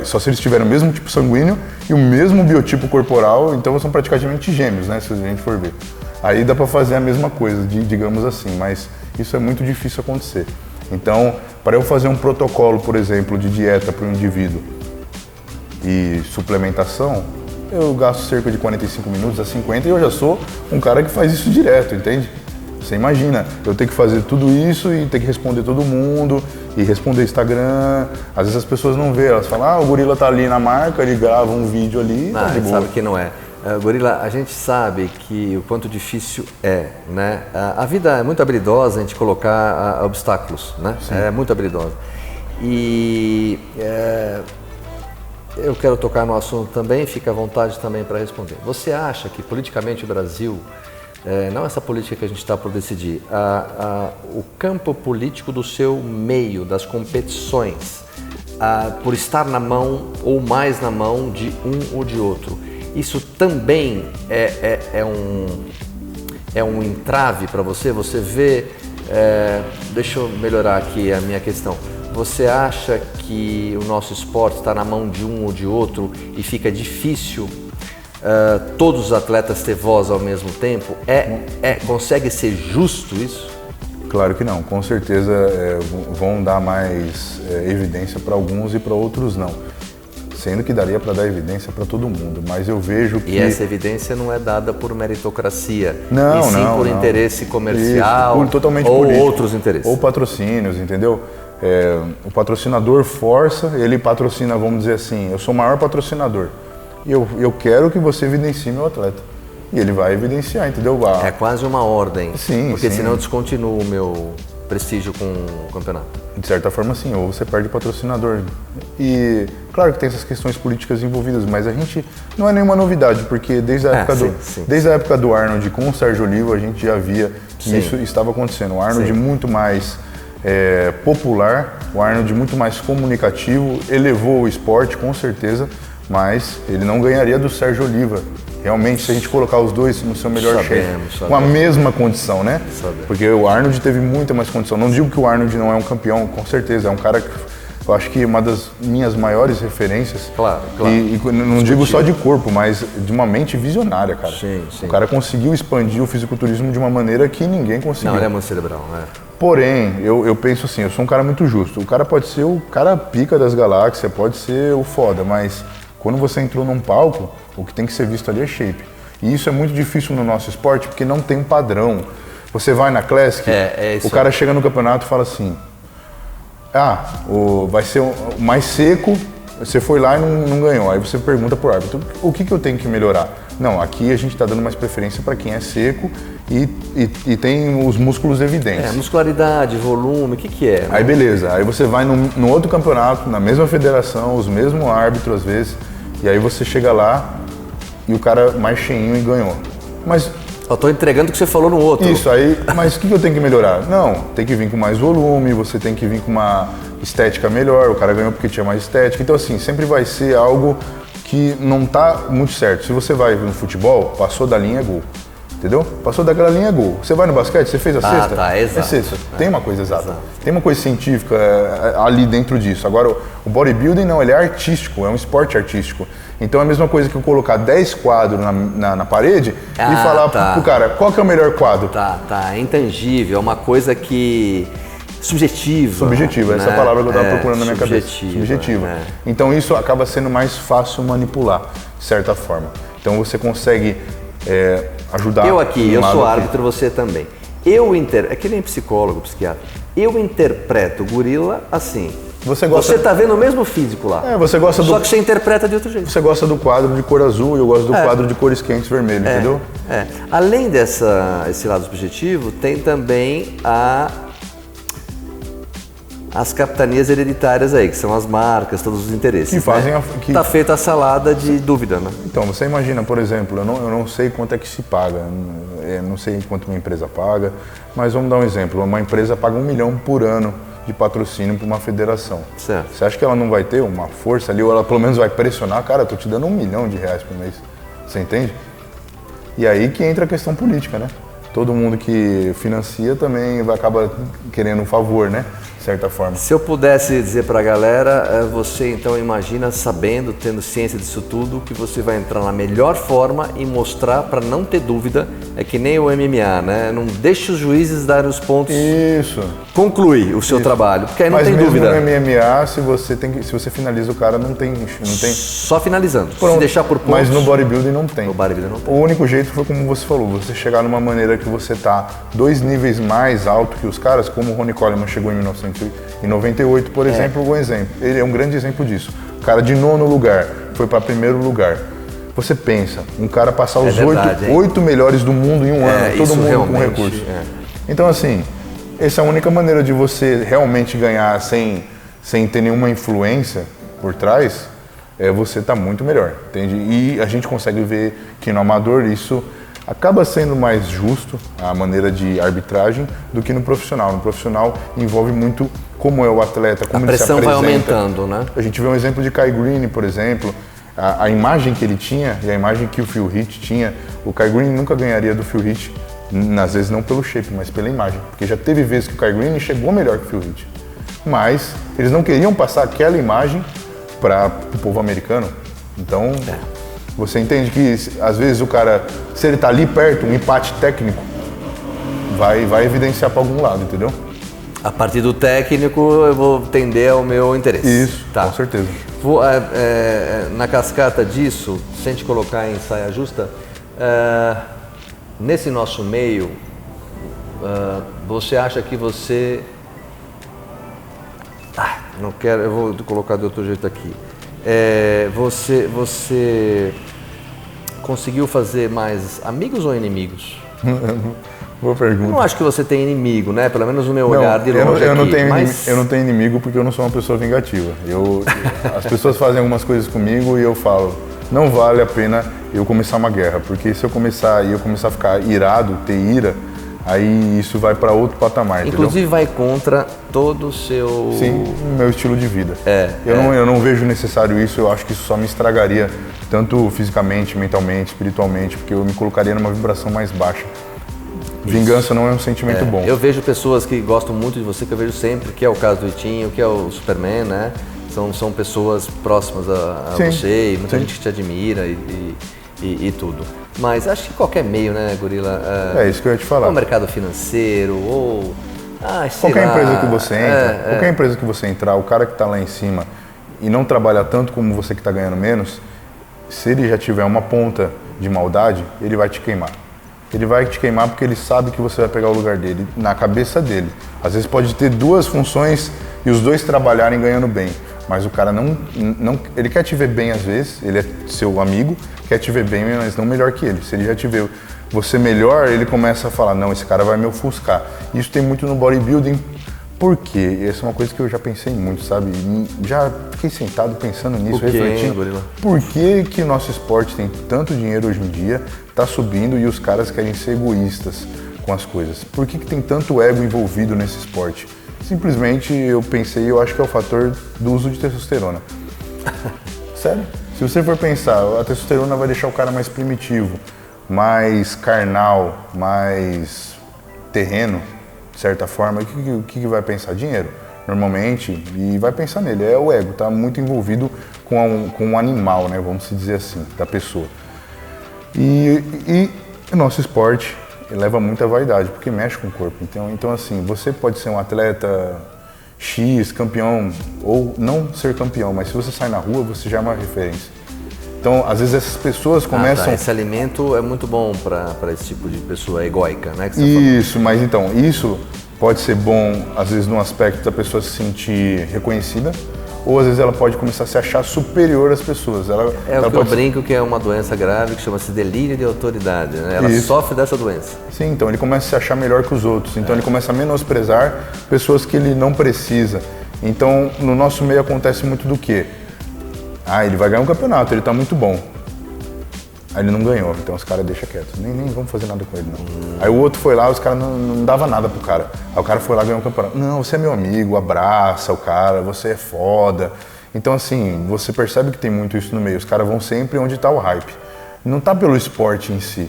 Só se eles tiverem o mesmo tipo sanguíneo e o mesmo biotipo corporal, então são praticamente gêmeos, né, se a gente for ver. Aí dá para fazer a mesma coisa, digamos assim, mas isso é muito difícil acontecer. Então, para eu fazer um protocolo, por exemplo, de dieta para um indivíduo e suplementação, eu gasto cerca de 45 minutos a 50 e eu já sou um cara que faz isso direto, entende? Você imagina, eu tenho que fazer tudo isso e ter que responder todo mundo, e responder Instagram. Às vezes as pessoas não vê, elas falam, o gorila tá ali na marca, ele grava um vídeo ali, tá de boa. Sabe que não é. Gorila, a gente sabe que o quanto difícil é, né? A vida é muito habilidosa em gente colocar obstáculos, né? Sim. É muito habilidosa. E eu quero tocar no assunto também, fica à vontade também para responder. Você acha que politicamente o Brasil, não essa política que a gente está por decidir, o campo político do seu meio, das competições, por estar na mão ou mais na mão de um ou de outro, isso também é um entrave para você? Você vê, deixa eu melhorar aqui a minha questão, você acha que o nosso esporte está na mão de um ou de outro e fica difícil todos os atletas ter voz ao mesmo tempo? Consegue ser justo isso? Claro que não, com certeza vão dar mais evidência para alguns e para outros não. Sendo que daria para dar evidência para todo mundo, mas eu vejo que... E essa evidência não é dada por meritocracia, não, e sim por interesse comercial, totalmente ou político, outros interesses. Ou patrocínios, entendeu? O patrocinador força, ele patrocina, vamos dizer assim, eu sou o maior patrocinador. E eu quero que você evidencie meu atleta. E ele vai evidenciar, entendeu? É quase uma ordem, sim, porque sim. senão eu descontinuo o meu prestígio com o campeonato. De certa forma, sim, ou você perde o patrocinador. E claro que tem essas questões políticas envolvidas, mas a gente não é nenhuma novidade, porque desde a época do Arnold com o Sérgio Oliva, a gente já via que isso estava acontecendo. O Arnold muito mais popular, o Arnold muito mais comunicativo, elevou o esporte, com certeza, mas ele não ganharia do Sérgio Oliva. Realmente, se a gente colocar os dois no seu melhor shape, com a mesma condição, né? Porque o Arnold teve muita mais condição. Não digo que o Arnold não é um campeão, com certeza, é um cara que eu acho que uma das minhas maiores referências. Claro. E não digo só de corpo, mas de uma mente visionária, cara. Sim. O cara conseguiu expandir o fisiculturismo de uma maneira que ninguém conseguiu. Não, ele é muito cerebral, Porém, eu penso assim, eu sou um cara muito justo. O cara pode ser o cara pica das galáxias, pode ser o foda, mas quando você entrou num palco, o que tem que ser visto ali é shape. E isso é muito difícil no nosso esporte, porque não tem um padrão. Você vai na Classic, o cara chega no campeonato e fala assim, vai ser o mais seco, você foi lá e não ganhou. Aí você pergunta pro árbitro, o que eu tenho que melhorar? Não, aqui a gente está dando mais preferência para quem é seco e tem os músculos evidentes. Muscularidade, volume, o que é? Né? Aí beleza, aí você vai no outro campeonato, na mesma federação, os mesmos árbitros às vezes, e aí você chega lá e o cara mais cheinho e ganhou. Mas eu tô entregando o que você falou no outro. Isso, aí, mas o que eu tenho que melhorar? Não, tem que vir com mais volume, você tem que vir com uma estética melhor, o cara ganhou porque tinha mais estética. Então assim, sempre vai ser algo que não tá muito certo. Se você vai no futebol, passou da linha, é gol. Entendeu? Passou daquela linha, é gol. Você vai no basquete, você fez a cesta? Tá, exato. É cesta. Tem uma coisa exata. Tem uma coisa científica ali dentro disso. Agora, o bodybuilding não, ele é artístico, é um esporte artístico. Então é a mesma coisa que eu colocar 10 quadros na parede e falar pro cara, qual que é o melhor quadro? É intangível, é uma coisa que... Subjetiva, essa é a palavra que eu estava procurando na minha cabeça. Subjetiva. Né? Então isso acaba sendo mais fácil manipular, de certa forma. Então você consegue ajudar. Eu sou árbitro, você também. É que nem psicólogo, psiquiatra. Eu interpreto o gorila assim. Você tá vendo o mesmo físico lá. Você gosta só que você interpreta de outro jeito. Você gosta do quadro de cor azul e eu gosto do quadro de cores quentes vermelho, entendeu? Além esse lado subjetivo, tem também as capitanias hereditárias aí, que são as marcas, todos os interesses. Que fazem Tá feita a salada de dúvida, né? Então, você imagina, por exemplo, eu não sei quanto é que se paga, não sei quanto uma empresa paga, mas vamos dar um exemplo. Uma empresa paga 1 milhão por ano de patrocínio para uma federação. Certo. Você acha que ela não vai ter uma força ali, ou ela pelo menos vai pressionar? Cara, eu tô te dando R$1 milhão por mês. Você entende? E aí que entra a questão política, né? Todo mundo que financia também acaba querendo um favor, né? De certa forma. Se eu pudesse dizer pra galera, você então imagina, sabendo, tendo ciência disso tudo, que você vai entrar na melhor forma e mostrar pra não ter dúvida, é que nem o MMA, né? Não deixe os juízes darem os pontos. Isso. Conclui o seu trabalho, porque aí não tem dúvida. Mas mesmo no MMA, se você finaliza o cara, não tem. Só finalizando. Se deixar por pontos. Mas no bodybuilding não tem. No bodybuilding não tem. O único jeito foi como você falou, você chegar numa maneira que você tá 2 níveis mais alto que os caras, como o Ronnie Coleman chegou em 1998, por exemplo, um exemplo. Ele é um grande exemplo disso. O cara de 9º lugar foi para 1º lugar. Você pensa, um cara passar os 8 melhores do mundo em um ano, todo mundo com recurso. Então assim, essa é a única maneira de você realmente ganhar sem ter nenhuma influência por trás, você tá muito melhor, entende? E a gente consegue ver que no amador isso acaba sendo mais justo, a maneira de arbitragem, do que no profissional. No profissional envolve muito como é o atleta, como ele se apresenta. A pressão vai aumentando, né? A gente vê um exemplo de Kai Greene, por exemplo, a imagem que ele tinha e a imagem que o Phil Heath tinha. O Kai Greene nunca ganharia do Phil Heath, às vezes não pelo shape, mas pela imagem. Porque já teve vezes que o Kai Greene chegou melhor que o Phil Heath. Mas eles não queriam passar aquela imagem para o povo americano. Então... Você entende que, às vezes, o cara, se ele tá ali perto, um empate técnico, vai evidenciar para algum lado, entendeu? A partir do técnico, eu vou tender ao meu interesse. Isso, com certeza. Na cascata disso, se a gente colocar em saia justa, nesse nosso meio, você acha que você... não quero, eu vou colocar de outro jeito aqui. Você conseguiu fazer mais amigos ou inimigos? Boa pergunta. Eu não acho que você tem inimigo, né? Pelo menos no meu olhar de longe eu não tenho inimigo porque eu não sou uma pessoa vingativa. As pessoas fazem algumas coisas comigo e eu falo, não vale a pena eu começar uma guerra, porque se eu começar a ficar irado, ter ira, aí isso vai para outro patamar, inclusive entendeu? Vai contra todo o seu... Sim, o meu estilo de vida. Eu não vejo necessário isso, eu acho que isso só me estragaria, tanto fisicamente, mentalmente, espiritualmente, porque eu me colocaria numa vibração mais baixa. Vingança não é um sentimento bom. Eu vejo pessoas que gostam muito de você, que eu vejo sempre, que é o caso do Itinho, que é o Superman, né? São pessoas próximas a você, e muita gente que te admira e tudo. Mas acho que qualquer meio, né, Gorila? É isso que eu ia te falar. Ou mercado financeiro, ou... qualquer empresa que você entra, qualquer empresa que você entrar, o cara que está lá em cima e não trabalha tanto como você que está ganhando menos, se ele já tiver uma ponta de maldade, ele vai te queimar. Ele vai te queimar porque ele sabe que você vai pegar o lugar dele, na cabeça dele. Às vezes pode ter 2 funções e os dois trabalharem ganhando bem. Mas o cara não, ele quer te ver bem às vezes, ele é seu amigo, quer te ver bem, mas não melhor que ele. Se ele já te vê você melhor, ele começa a falar, não, esse cara vai me ofuscar. Isso tem muito no bodybuilding. Por quê? Essa é uma coisa que eu já pensei muito, sabe? Já fiquei sentado pensando nisso, refletindo. Por que o nosso esporte tem tanto dinheiro hoje em dia, tá subindo e os caras querem ser egoístas com as coisas? Por que tem tanto ego envolvido nesse esporte? Simplesmente eu pensei, eu acho que é o fator do uso de testosterona. Sério? Se você for pensar, a testosterona vai deixar o cara mais primitivo, mais carnal, mais terreno, de certa forma. O que vai pensar? Dinheiro, normalmente, e vai pensar nele. É o ego, tá muito envolvido com um animal, né? Vamos dizer assim, da pessoa. E o nosso esporte leva muita vaidade, porque mexe com o corpo. Então, assim, você pode ser um atleta X, campeão, ou não ser campeão, mas se você sai na rua, você já é uma referência. Então, às vezes essas pessoas começam... Esse alimento é muito bom para esse tipo de pessoa egóica, né? Isso, mas então, isso pode ser bom, às vezes, num aspecto da pessoa se sentir reconhecida, ou às vezes ela pode começar a se achar superior às pessoas. Ela o que eu brinco que é uma doença grave que chama-se delírio de autoridade, né? Ela sofre dessa doença. Sim, então ele começa a se achar melhor que os outros, então ele começa a menosprezar pessoas que ele não precisa. Então, no nosso meio acontece muito do quê? Ele vai ganhar um campeonato, ele tá muito bom. Aí ele não ganhou, então os caras deixam quieto. Nem vamos fazer nada com ele, não. Aí o outro foi lá, os caras não davam nada pro cara. Aí o cara foi lá e ganhou um campeonato. Não, você é meu amigo, abraça o cara, você é foda. Então, assim, você percebe que tem muito isso no meio. Os caras vão sempre onde tá o hype. Não tá pelo esporte em si.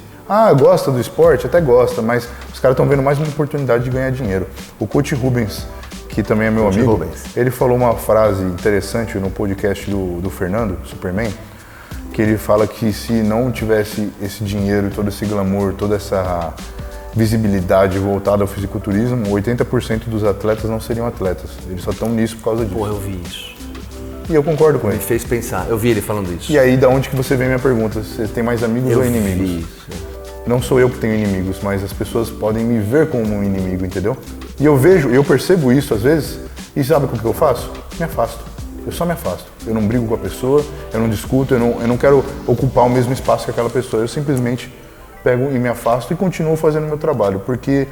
Gosta do esporte? Até gosta, mas os caras estão vendo mais uma oportunidade de ganhar dinheiro. O coach Rubens, que também é meu amigo, ele falou uma frase interessante no podcast do Fernando, Superman, que ele fala que se não tivesse esse dinheiro, todo esse glamour, toda essa visibilidade voltada ao fisiculturismo, 80% dos atletas não seriam atletas. Eles só estão nisso por causa disso. Porra, eu vi isso. E eu concordo com ele. Me fez pensar, eu vi ele falando isso. E aí, da onde que você vê minha pergunta? Você tem mais amigos ou inimigos? Vi isso. Não sou eu que tenho inimigos, mas as pessoas podem me ver como um inimigo, entendeu? E eu percebo isso às vezes, e sabe com o que eu faço? Me afasto. Eu só me afasto. Eu não brigo com a pessoa, eu não discuto, eu não quero ocupar o mesmo espaço que aquela pessoa. Eu simplesmente pego e me afasto e continuo fazendo o meu trabalho. Porque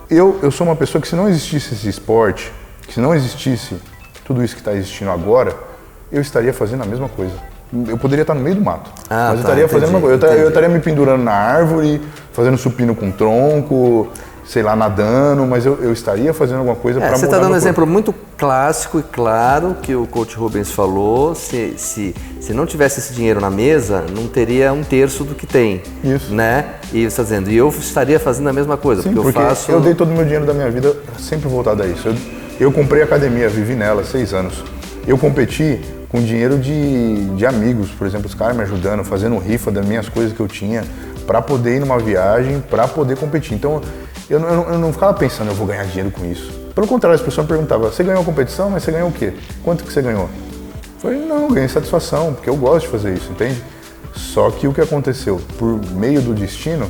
eu sou uma pessoa que, se não existisse esse esporte, que se não existisse tudo isso que está existindo agora, eu estaria fazendo a mesma coisa. Eu poderia estar no meio do mato, mas eu estaria fazendo uma coisa. Eu estaria me pendurando na árvore, fazendo supino com tronco, sei lá, nadando, mas eu estaria fazendo alguma coisa para mudar. Você está dando um exemplo muito clássico e claro que o coach Rubens falou. Se não tivesse esse dinheiro na mesa, não teria um terço do que tem. Isso. Né? E você está dizendo, e eu estaria fazendo a mesma coisa. Sim, porque eu dei todo o meu dinheiro da minha vida sempre voltado a isso. Eu comprei academia, vivi nela 6 anos. Eu competi com dinheiro de amigos, por exemplo, os caras me ajudando, fazendo rifa das minhas coisas que eu tinha, para poder ir numa viagem, para poder competir. Então, eu não ficava pensando, eu vou ganhar dinheiro com isso. Pelo contrário, as pessoas me perguntavam, você ganhou a competição, mas você ganhou o quê? Quanto que você ganhou? Eu falei, não, eu ganhei satisfação, porque eu gosto de fazer isso, entende? Só que o que aconteceu? Por meio do destino,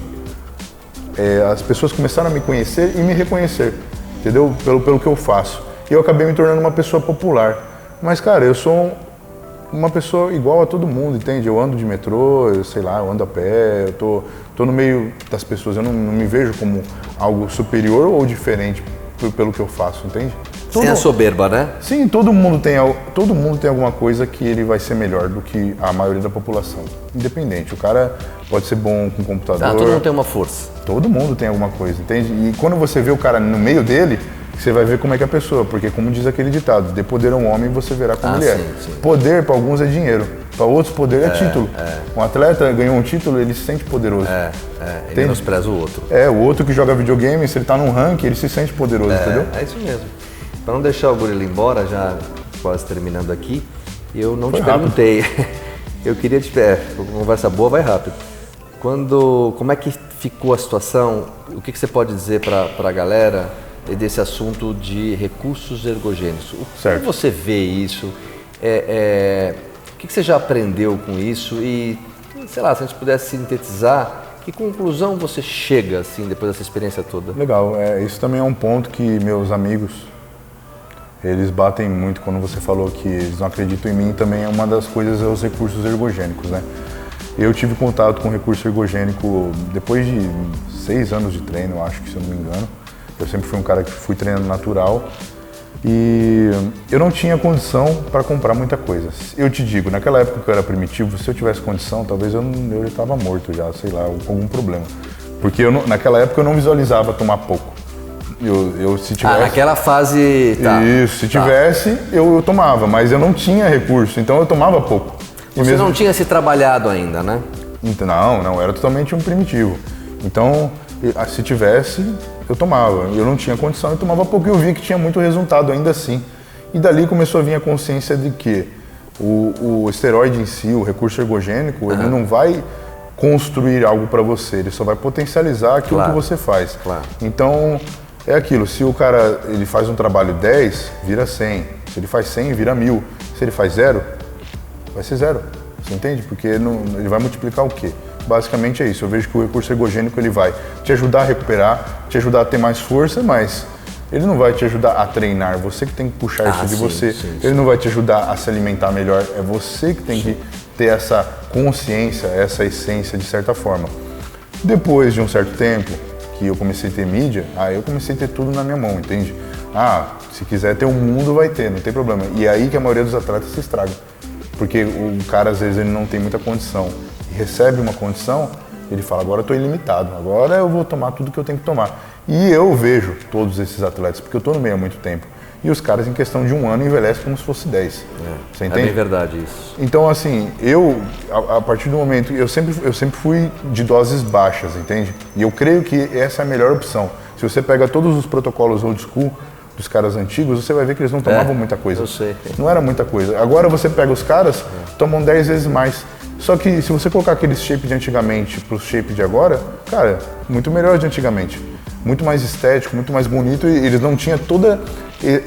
as pessoas começaram a me conhecer e me reconhecer, entendeu? Pelo que eu faço. E eu acabei me tornando uma pessoa popular. Mas, cara, eu sou uma pessoa igual a todo mundo, entende? Eu ando de metrô, eu ando a pé, eu tô no meio das pessoas. Eu não me vejo como algo superior ou diferente pelo que eu faço, entende? Sem a soberba, né? Sim, todo mundo tem alguma coisa que ele vai ser melhor do que a maioria da população. Independente, o cara pode ser bom com computador. Todo mundo tem uma força. Todo mundo tem alguma coisa, entende? E quando você vê o cara no meio dele, você vai ver como é que é a pessoa, porque como diz aquele ditado, dê poder a um homem e você verá como ele é. Sim. Poder para alguns é dinheiro, para outros poder é título. Um atleta ganhou um título, ele se sente poderoso. Ele menospreza o outro. O outro que joga videogame, se ele tá num ranking, ele se sente poderoso, entendeu? É isso mesmo. Para não deixar o gorila embora, já quase terminando aqui, eu não te perguntei. Eu queria te conversa boa, vai rápido. Como é que ficou a situação? O que você pode dizer para a galera desse assunto de recursos ergogênicos? Como você vê isso? O que você já aprendeu com isso? E, sei lá, se a gente pudesse sintetizar, que conclusão você chega, assim, depois dessa experiência toda? Legal. Isso também é um ponto que meus amigos Eles batem muito quando você falou que eles não acreditam em mim, também é uma das coisas, é os recursos ergogênicos, né? Eu tive contato com recurso ergogênico depois de 6 anos de treino, eu acho que, se eu não me engano. Eu sempre fui um cara que fui treinando natural e eu não tinha condição para comprar muita coisa. Eu te digo, naquela época que eu era primitivo, se eu tivesse condição, talvez eu já estava morto já, sei lá, com algum problema. Porque naquela época eu não visualizava tomar pouco. Se tivesse... naquela fase... Tá. Isso, se tivesse, eu tomava, mas eu não tinha recurso, então eu tomava pouco. Você não tinha se trabalhado ainda, né? Não, era totalmente um primitivo. Então, se tivesse, eu tomava. Eu não tinha condição, eu tomava pouco e eu via que tinha muito resultado ainda assim. E dali começou a vir a consciência de que o esteroide em si, o recurso ergogênico, ele não vai construir algo para você, ele só vai potencializar aquilo que você faz. Claro. Então, é aquilo, se o cara ele faz um trabalho 10, vira 100. Se ele faz 100, vira 1000. Se ele faz 0, vai ser 0. Você entende? Porque ele vai multiplicar o quê? Basicamente é isso. Eu vejo que o recurso ergogênico ele vai te ajudar a recuperar, te ajudar a ter mais força, mas ele não vai te ajudar a treinar. Você que tem que puxar isso de você. Ele não vai te ajudar a se alimentar melhor. É você que tem que ter essa consciência, essa essência de certa forma. Depois de um certo tempo que eu comecei a ter mídia, aí eu comecei a ter tudo na minha mão, entende? Se quiser ter um mundo, vai ter, não tem problema. E aí que a maioria dos atletas se estraga. Porque o cara, às vezes, ele não tem muita condição e recebe uma condição, ele fala, agora eu estou ilimitado, agora eu vou tomar tudo que eu tenho que tomar. E eu vejo todos esses atletas, porque eu estou no meio há muito tempo, e os caras, em questão de 1 ano, envelhecem como se fosse 10. Você entende? É bem verdade isso. Então, assim, a partir do momento, eu sempre fui de doses baixas, entende? E eu creio que essa é a melhor opção. Se você pega todos os protocolos old school, dos caras antigos, você vai ver que eles não tomavam muita coisa. Eu sei. Não era muita coisa. Agora você pega os caras, tomam 10 vezes mais. Só que se você colocar aqueles shape de antigamente pro shape de agora, cara, muito melhor de antigamente. Muito mais estético, muito mais bonito e eles não tinham toda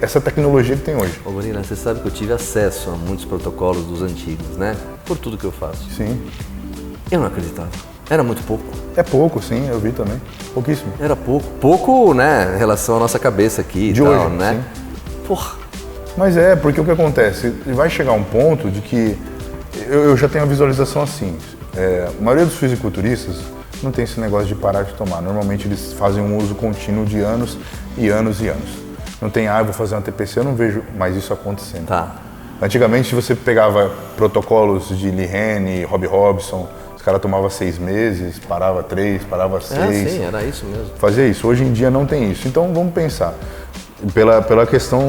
essa tecnologia que tem hoje. Ô Murilo, você sabe que eu tive acesso a muitos protocolos dos antigos, né? Por tudo que eu faço. Sim. Eu não acreditava. Era muito pouco. É pouco, sim, eu vi também. Pouquíssimo. Era pouco. Pouco, né, em relação à nossa cabeça aqui de e tal, hoje, né? Sim. Porra. Mas porque o que acontece? Vai chegar um ponto de que eu já tenho a visualização assim. A maioria dos fisiculturistas não tem esse negócio de parar de tomar. Normalmente eles fazem um uso contínuo de anos e anos e anos. Não tem, eu vou fazer uma TPC, eu não vejo mais isso acontecendo. Tá. Antigamente você pegava protocolos de Lihane, Rob Robson, os caras tomavam 6 meses, parava 3, parava 6. Sim, era isso mesmo. Fazia isso. Hoje em dia não tem isso. Então vamos pensar, pela questão,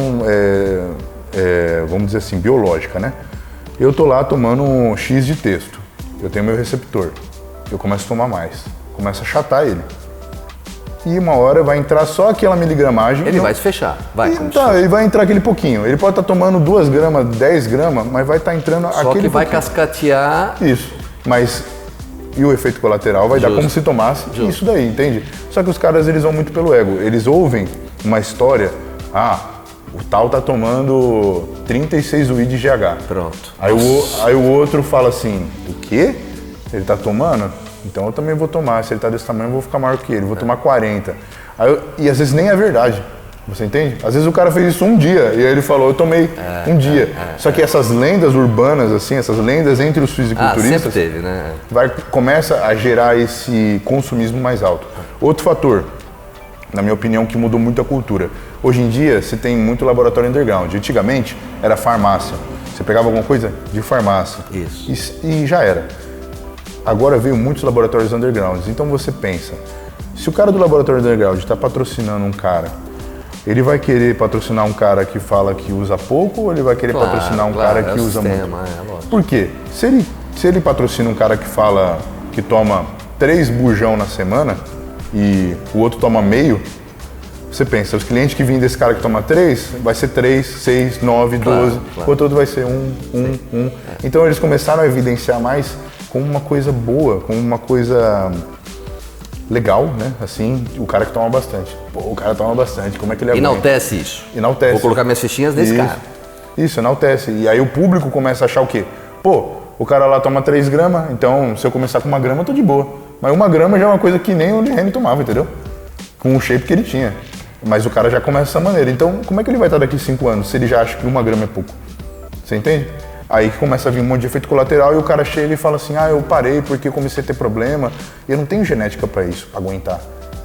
vamos dizer assim, biológica, né? Eu tô lá tomando um X de texto, eu tenho meu receptor, eu começo a tomar mais, começo a achatar ele. E uma hora vai entrar só aquela miligramagem. Ele vai se fechar, vai. Ele vai entrar aquele pouquinho. Ele pode estar tomando 2 gramas, 10 gramas, mas vai estar entrando só aquele que vai pouquinho. cascatear. Isso, mas e o efeito colateral vai dar como se tomasse isso daí, entende? Só que os caras, eles vão muito pelo ego. Eles ouvem uma história, o tal tá tomando 36 UI de GH. Pronto. Aí o outro fala assim, o quê? Ele tá tomando? Então eu também vou tomar. Se ele tá desse tamanho, eu vou ficar maior que ele. Vou tomar 40. E às vezes nem é verdade. Você entende? Às vezes o cara fez isso um dia e aí ele falou, eu tomei um dia. Só que essas lendas urbanas, assim, essas lendas entre os fisiculturistas, sempre teve, né? Começa a gerar esse consumismo mais alto. Outro fator, na minha opinião, que mudou muito a cultura. Hoje em dia, você tem muito laboratório underground. Antigamente, era farmácia. Você pegava alguma coisa de farmácia. Isso. E já era. Agora veio muitos laboratórios undergrounds. Então você pensa, se o cara do laboratório underground está patrocinando um cara, ele vai querer patrocinar um cara que fala que usa pouco ou ele vai querer patrocinar um cara que usa muito? Por quê? Se ele patrocina um cara que fala que toma 3 bujão na semana e o outro toma meio, você pensa, os clientes que vêm desse cara que toma 3, vai ser 3, 6, 9, 12, o outro vai ser 1. Então eles começaram a evidenciar mais como uma coisa boa, como uma coisa legal, né? Assim, o cara que toma bastante. Pô, o cara toma bastante, como é que ele aguenta? Enaltece isso. Enaltece. Vou colocar minhas fichinhas nesse cara. Isso, enaltece. E aí o público começa a achar o quê? Pô, o cara lá toma 3 gramas, então se eu começar com 1 grama, eu tô de boa. Mas 1 grama já é uma coisa que nem o Lihane tomava, entendeu? Com o shape que ele tinha. Mas o cara já começa dessa maneira. Então, como é que ele vai estar daqui 5 anos se ele já acha que 1 grama é pouco? Você entende? Aí que começa a vir um monte de efeito colateral e o cara chega e fala assim, eu parei porque eu comecei a ter problema e eu não tenho genética pra isso, pra aguentar.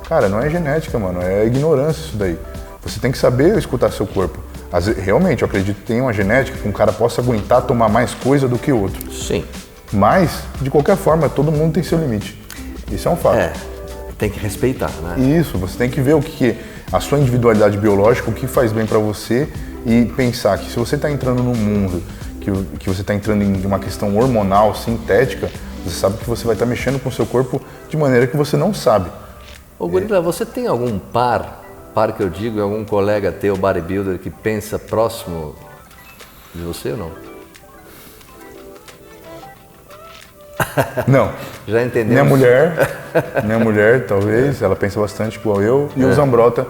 Cara, não é genética, mano, é ignorância isso daí. Você tem que saber escutar seu corpo. Realmente, eu acredito que tem uma genética que um cara possa aguentar tomar mais coisa do que o outro. Sim. Mas, de qualquer forma, todo mundo tem seu limite. Isso é um fato. Tem que respeitar, né? Isso, você tem que ver o que a sua individualidade biológica, o que faz bem pra você e pensar que se você tá entrando num mundo que você está entrando em uma questão hormonal, sintética, você sabe que você vai estar mexendo com o seu corpo de maneira que você não sabe. Ô Gorila, você tem algum par que eu digo, algum colega teu, bodybuilder, que pensa próximo de você ou não? Não. Já entendeu? Minha mulher, talvez, ela pensa bastante igual eu. E o Zambrota,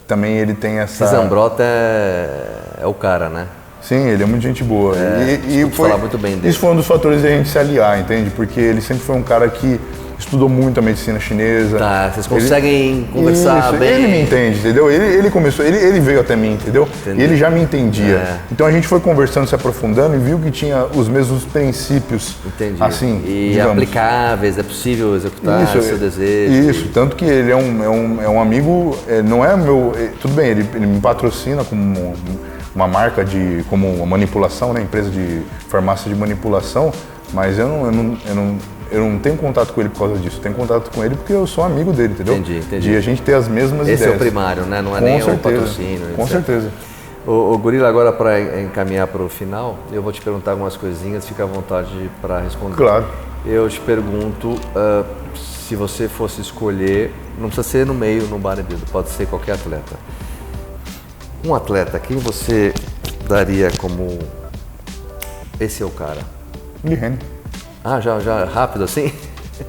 também ele tem essa... Esse Zambrota é o cara, né? Sim, ele é muito gente boa. E falar muito bem dele. Isso foi um dos fatores de a gente se aliar, entende? Porque ele sempre foi um cara que estudou muito a medicina chinesa. Tá, vocês conseguem conversar bem. Ele me entende, entendeu? Ele começou, ele veio até mim, entendeu? Entendi. E ele já me entendia. Então a gente foi conversando, se aprofundando e viu que tinha os mesmos princípios. Entendi. Assim, e digamos, aplicáveis, é possível executar o seu desejo. Isso, tanto que ele é um amigo, não é meu... Tudo bem, ele me patrocina como uma marca como uma manipulação, né? Empresa de farmácia de manipulação, mas eu não tenho contato com ele por causa disso. Eu tenho contato com ele porque eu sou amigo dele, entendeu? Entendi. De a gente ter as mesmas ideias. Esse é o primário, né? Não é nem o patrocínio. Com certeza. Ô Gorila, agora para encaminhar para o final, eu vou te perguntar algumas coisinhas, fica à vontade para responder. Claro. Eu te pergunto, se você fosse escolher, não precisa ser no meio, no bodybuilder, pode ser qualquer atleta. Um atleta, quem você daria como esse é o cara? Lee Haney. Já rápido assim?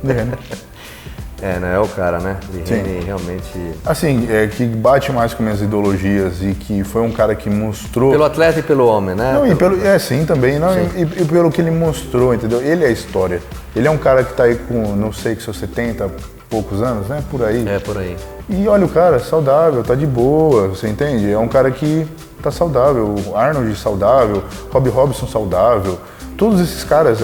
Lee Haney. Não é o cara, né? Lee Haney realmente... Assim, que bate mais com minhas ideologias e que foi um cara que mostrou... Pelo atleta e pelo homem, né? Não, sim, também. Não, sim. E pelo que ele mostrou, entendeu? Ele é a história. Ele é um cara que tá aí com, não sei, que seus 70 poucos anos, né? Por aí. É, por aí. E olha o cara, saudável, tá de boa, você entende? É um cara que tá saudável. O Arnold saudável, Robbie Robson saudável. Todos esses caras,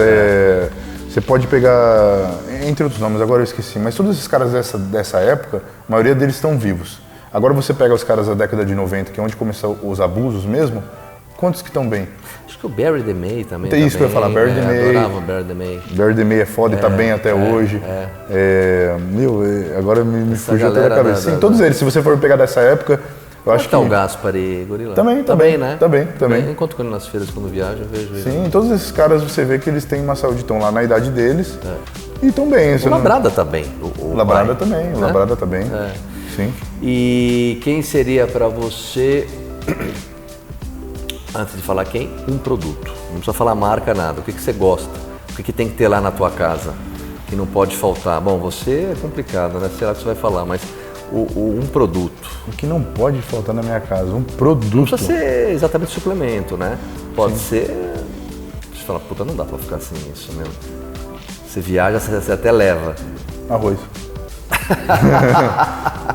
você pode pegar, entre outros nomes, agora eu esqueci, mas todos esses caras dessa época, a maioria deles estão vivos. Agora você pega os caras da década de 90, que é onde começaram os abusos mesmo, quantos que estão bem? Acho que o Barry DeMay também. Tem isso que eu ia falar, Barry DeMay. Adorava o Barry DeMay. Barry DeMay é foda e tá bem até hoje. Agora me fugiu até da cabeça. Sim, todos eles, se você for pegar dessa época, eu acho que... o Gaspari, Gorila? Também, né? Também. Enquanto com ele nas feiras, quando viajo, eu vejo ele. Sim, todos esses caras você vê que eles têm uma saúde, estão lá na idade deles e estão bem. O Labrada tá bem. O Labrada também, né? O Labrada tá bem. Sim. E quem seria pra você, antes de falar quem, um produto? Não precisa falar marca, nada. O que você gosta? O que tem que ter lá na tua casa? Que não pode faltar? Bom, você é complicado, né? Sei lá o que você vai falar, mas... um produto. O que não pode faltar na minha casa, um produto. Não precisa ser exatamente suplemento, né? Pode ser... Você fala, puta, não dá pra ficar sem isso mesmo. Você viaja, você até leva. Arroz.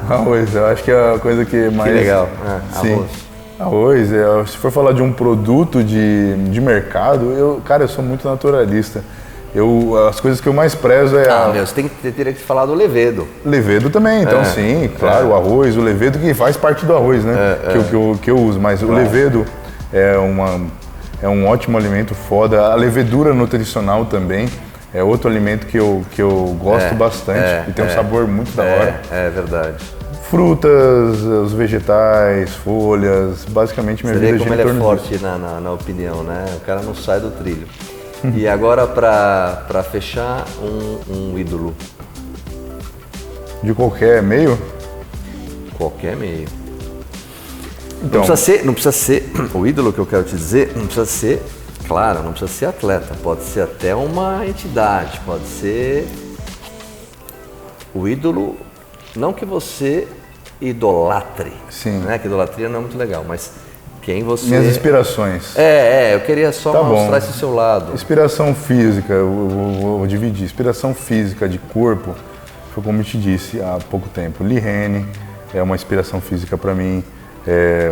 Arroz, eu acho que é a coisa que mais... Que legal, Sim. Arroz, se for falar de um produto de mercado, eu sou muito naturalista. As coisas que eu mais prezo você teria que falar do levedo. Levedo também, então sim, claro, o arroz, o levedo que faz parte do arroz, né? Que eu uso, mas o levedo é um ótimo alimento foda. A levedura nutricional também é outro alimento que eu gosto bastante e tem um sabor muito da hora. É verdade. Frutas, os vegetais, folhas, basicamente minha vida gira em torno disso. Ele é forte na opinião, né? O cara não sai do trilho. E agora, para fechar, um ídolo. De qualquer meio? Qualquer meio. Então, não precisa ser, o ídolo que eu quero te dizer, não precisa ser, claro, não precisa ser atleta, pode ser até uma entidade, pode ser o ídolo, não que você idolatre, sim. Né? Que idolatria não é muito legal, mas... Quem você... Minhas inspirações. Eu queria só mostrar esse seu lado. Inspiração física, eu vou dividir. Inspiração física de corpo, foi como eu te disse há pouco tempo. Lee Haney, é uma inspiração física para mim.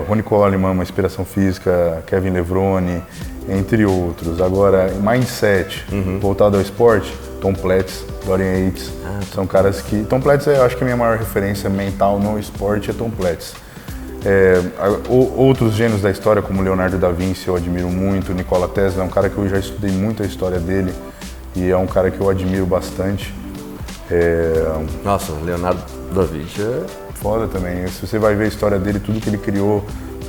Ronnie Coleman, uma inspiração física, Kevin Levrone, entre outros. Agora, mindset, voltado ao esporte, Tom Platz, Dorian Yates, são caras que... Tom Platz, eu acho que a minha maior referência mental no esporte é Tom Platz. Outros gênios da história, como Leonardo da Vinci, eu admiro muito. Nikola Tesla é um cara que eu já estudei muito a história dele e é um cara que eu admiro bastante. Nossa, Leonardo da Vinci é... Foda também. Se você vai ver a história dele, tudo que ele criou,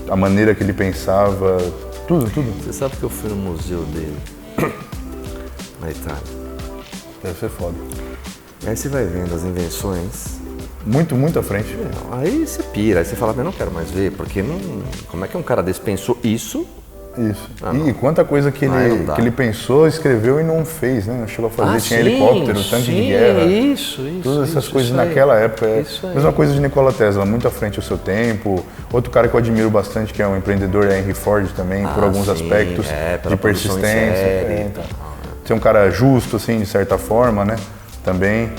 a maneira que ele pensava, tudo. Você sabe que eu fui no museu dele, na Itália. Deve ser foda. Aí você vai vendo as invenções. Muito à frente. Aí você pira, aí você fala, mas eu não quero mais ver, porque não... Como é que um cara desse pensou isso? Isso. E quanta coisa que ele pensou, escreveu e não fez, né? Não chegou a fazer. Tinha helicóptero, tanque de guerra. Isso. Todas essas coisas naquela época. Mesma coisa de Nikola Tesla, muito à frente do seu tempo. Outro cara que eu admiro bastante, que é um empreendedor, é Henry Ford também, por alguns aspectos de persistência. Ser um cara justo, assim, de certa forma, né? Também.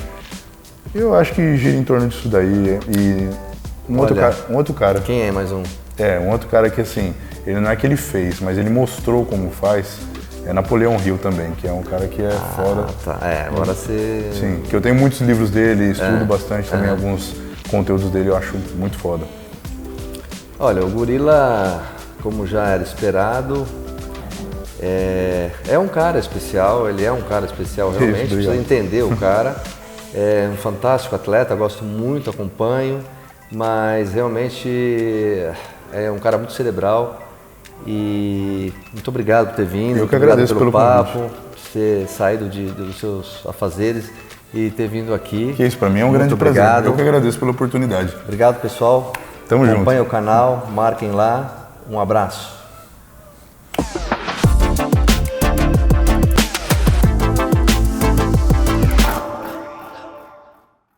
Eu acho que gira em torno disso daí. E um outro cara. Quem é mais um? Um outro cara que, assim, ele não é que ele fez, mas ele mostrou como faz. É Napoleão Hill também, que é um cara que é foda. Tá. Agora você... Sim, que eu tenho muitos livros dele, estudo bastante também alguns conteúdos dele, eu acho muito foda. Olha, o Gorila, como já era esperado, é um cara especial, ele é um cara especial realmente, precisa entender o cara. É um fantástico atleta, gosto muito, acompanho, mas realmente é um cara muito cerebral e muito obrigado por ter vindo. Eu que agradeço pelo papo, convite. por ter saído dos seus afazeres e ter vindo aqui. Que isso, para mim é um grande prazer. Eu que agradeço pela oportunidade. Obrigado, pessoal. Tamo junto. Acompanhem o canal, marquem lá. Um abraço.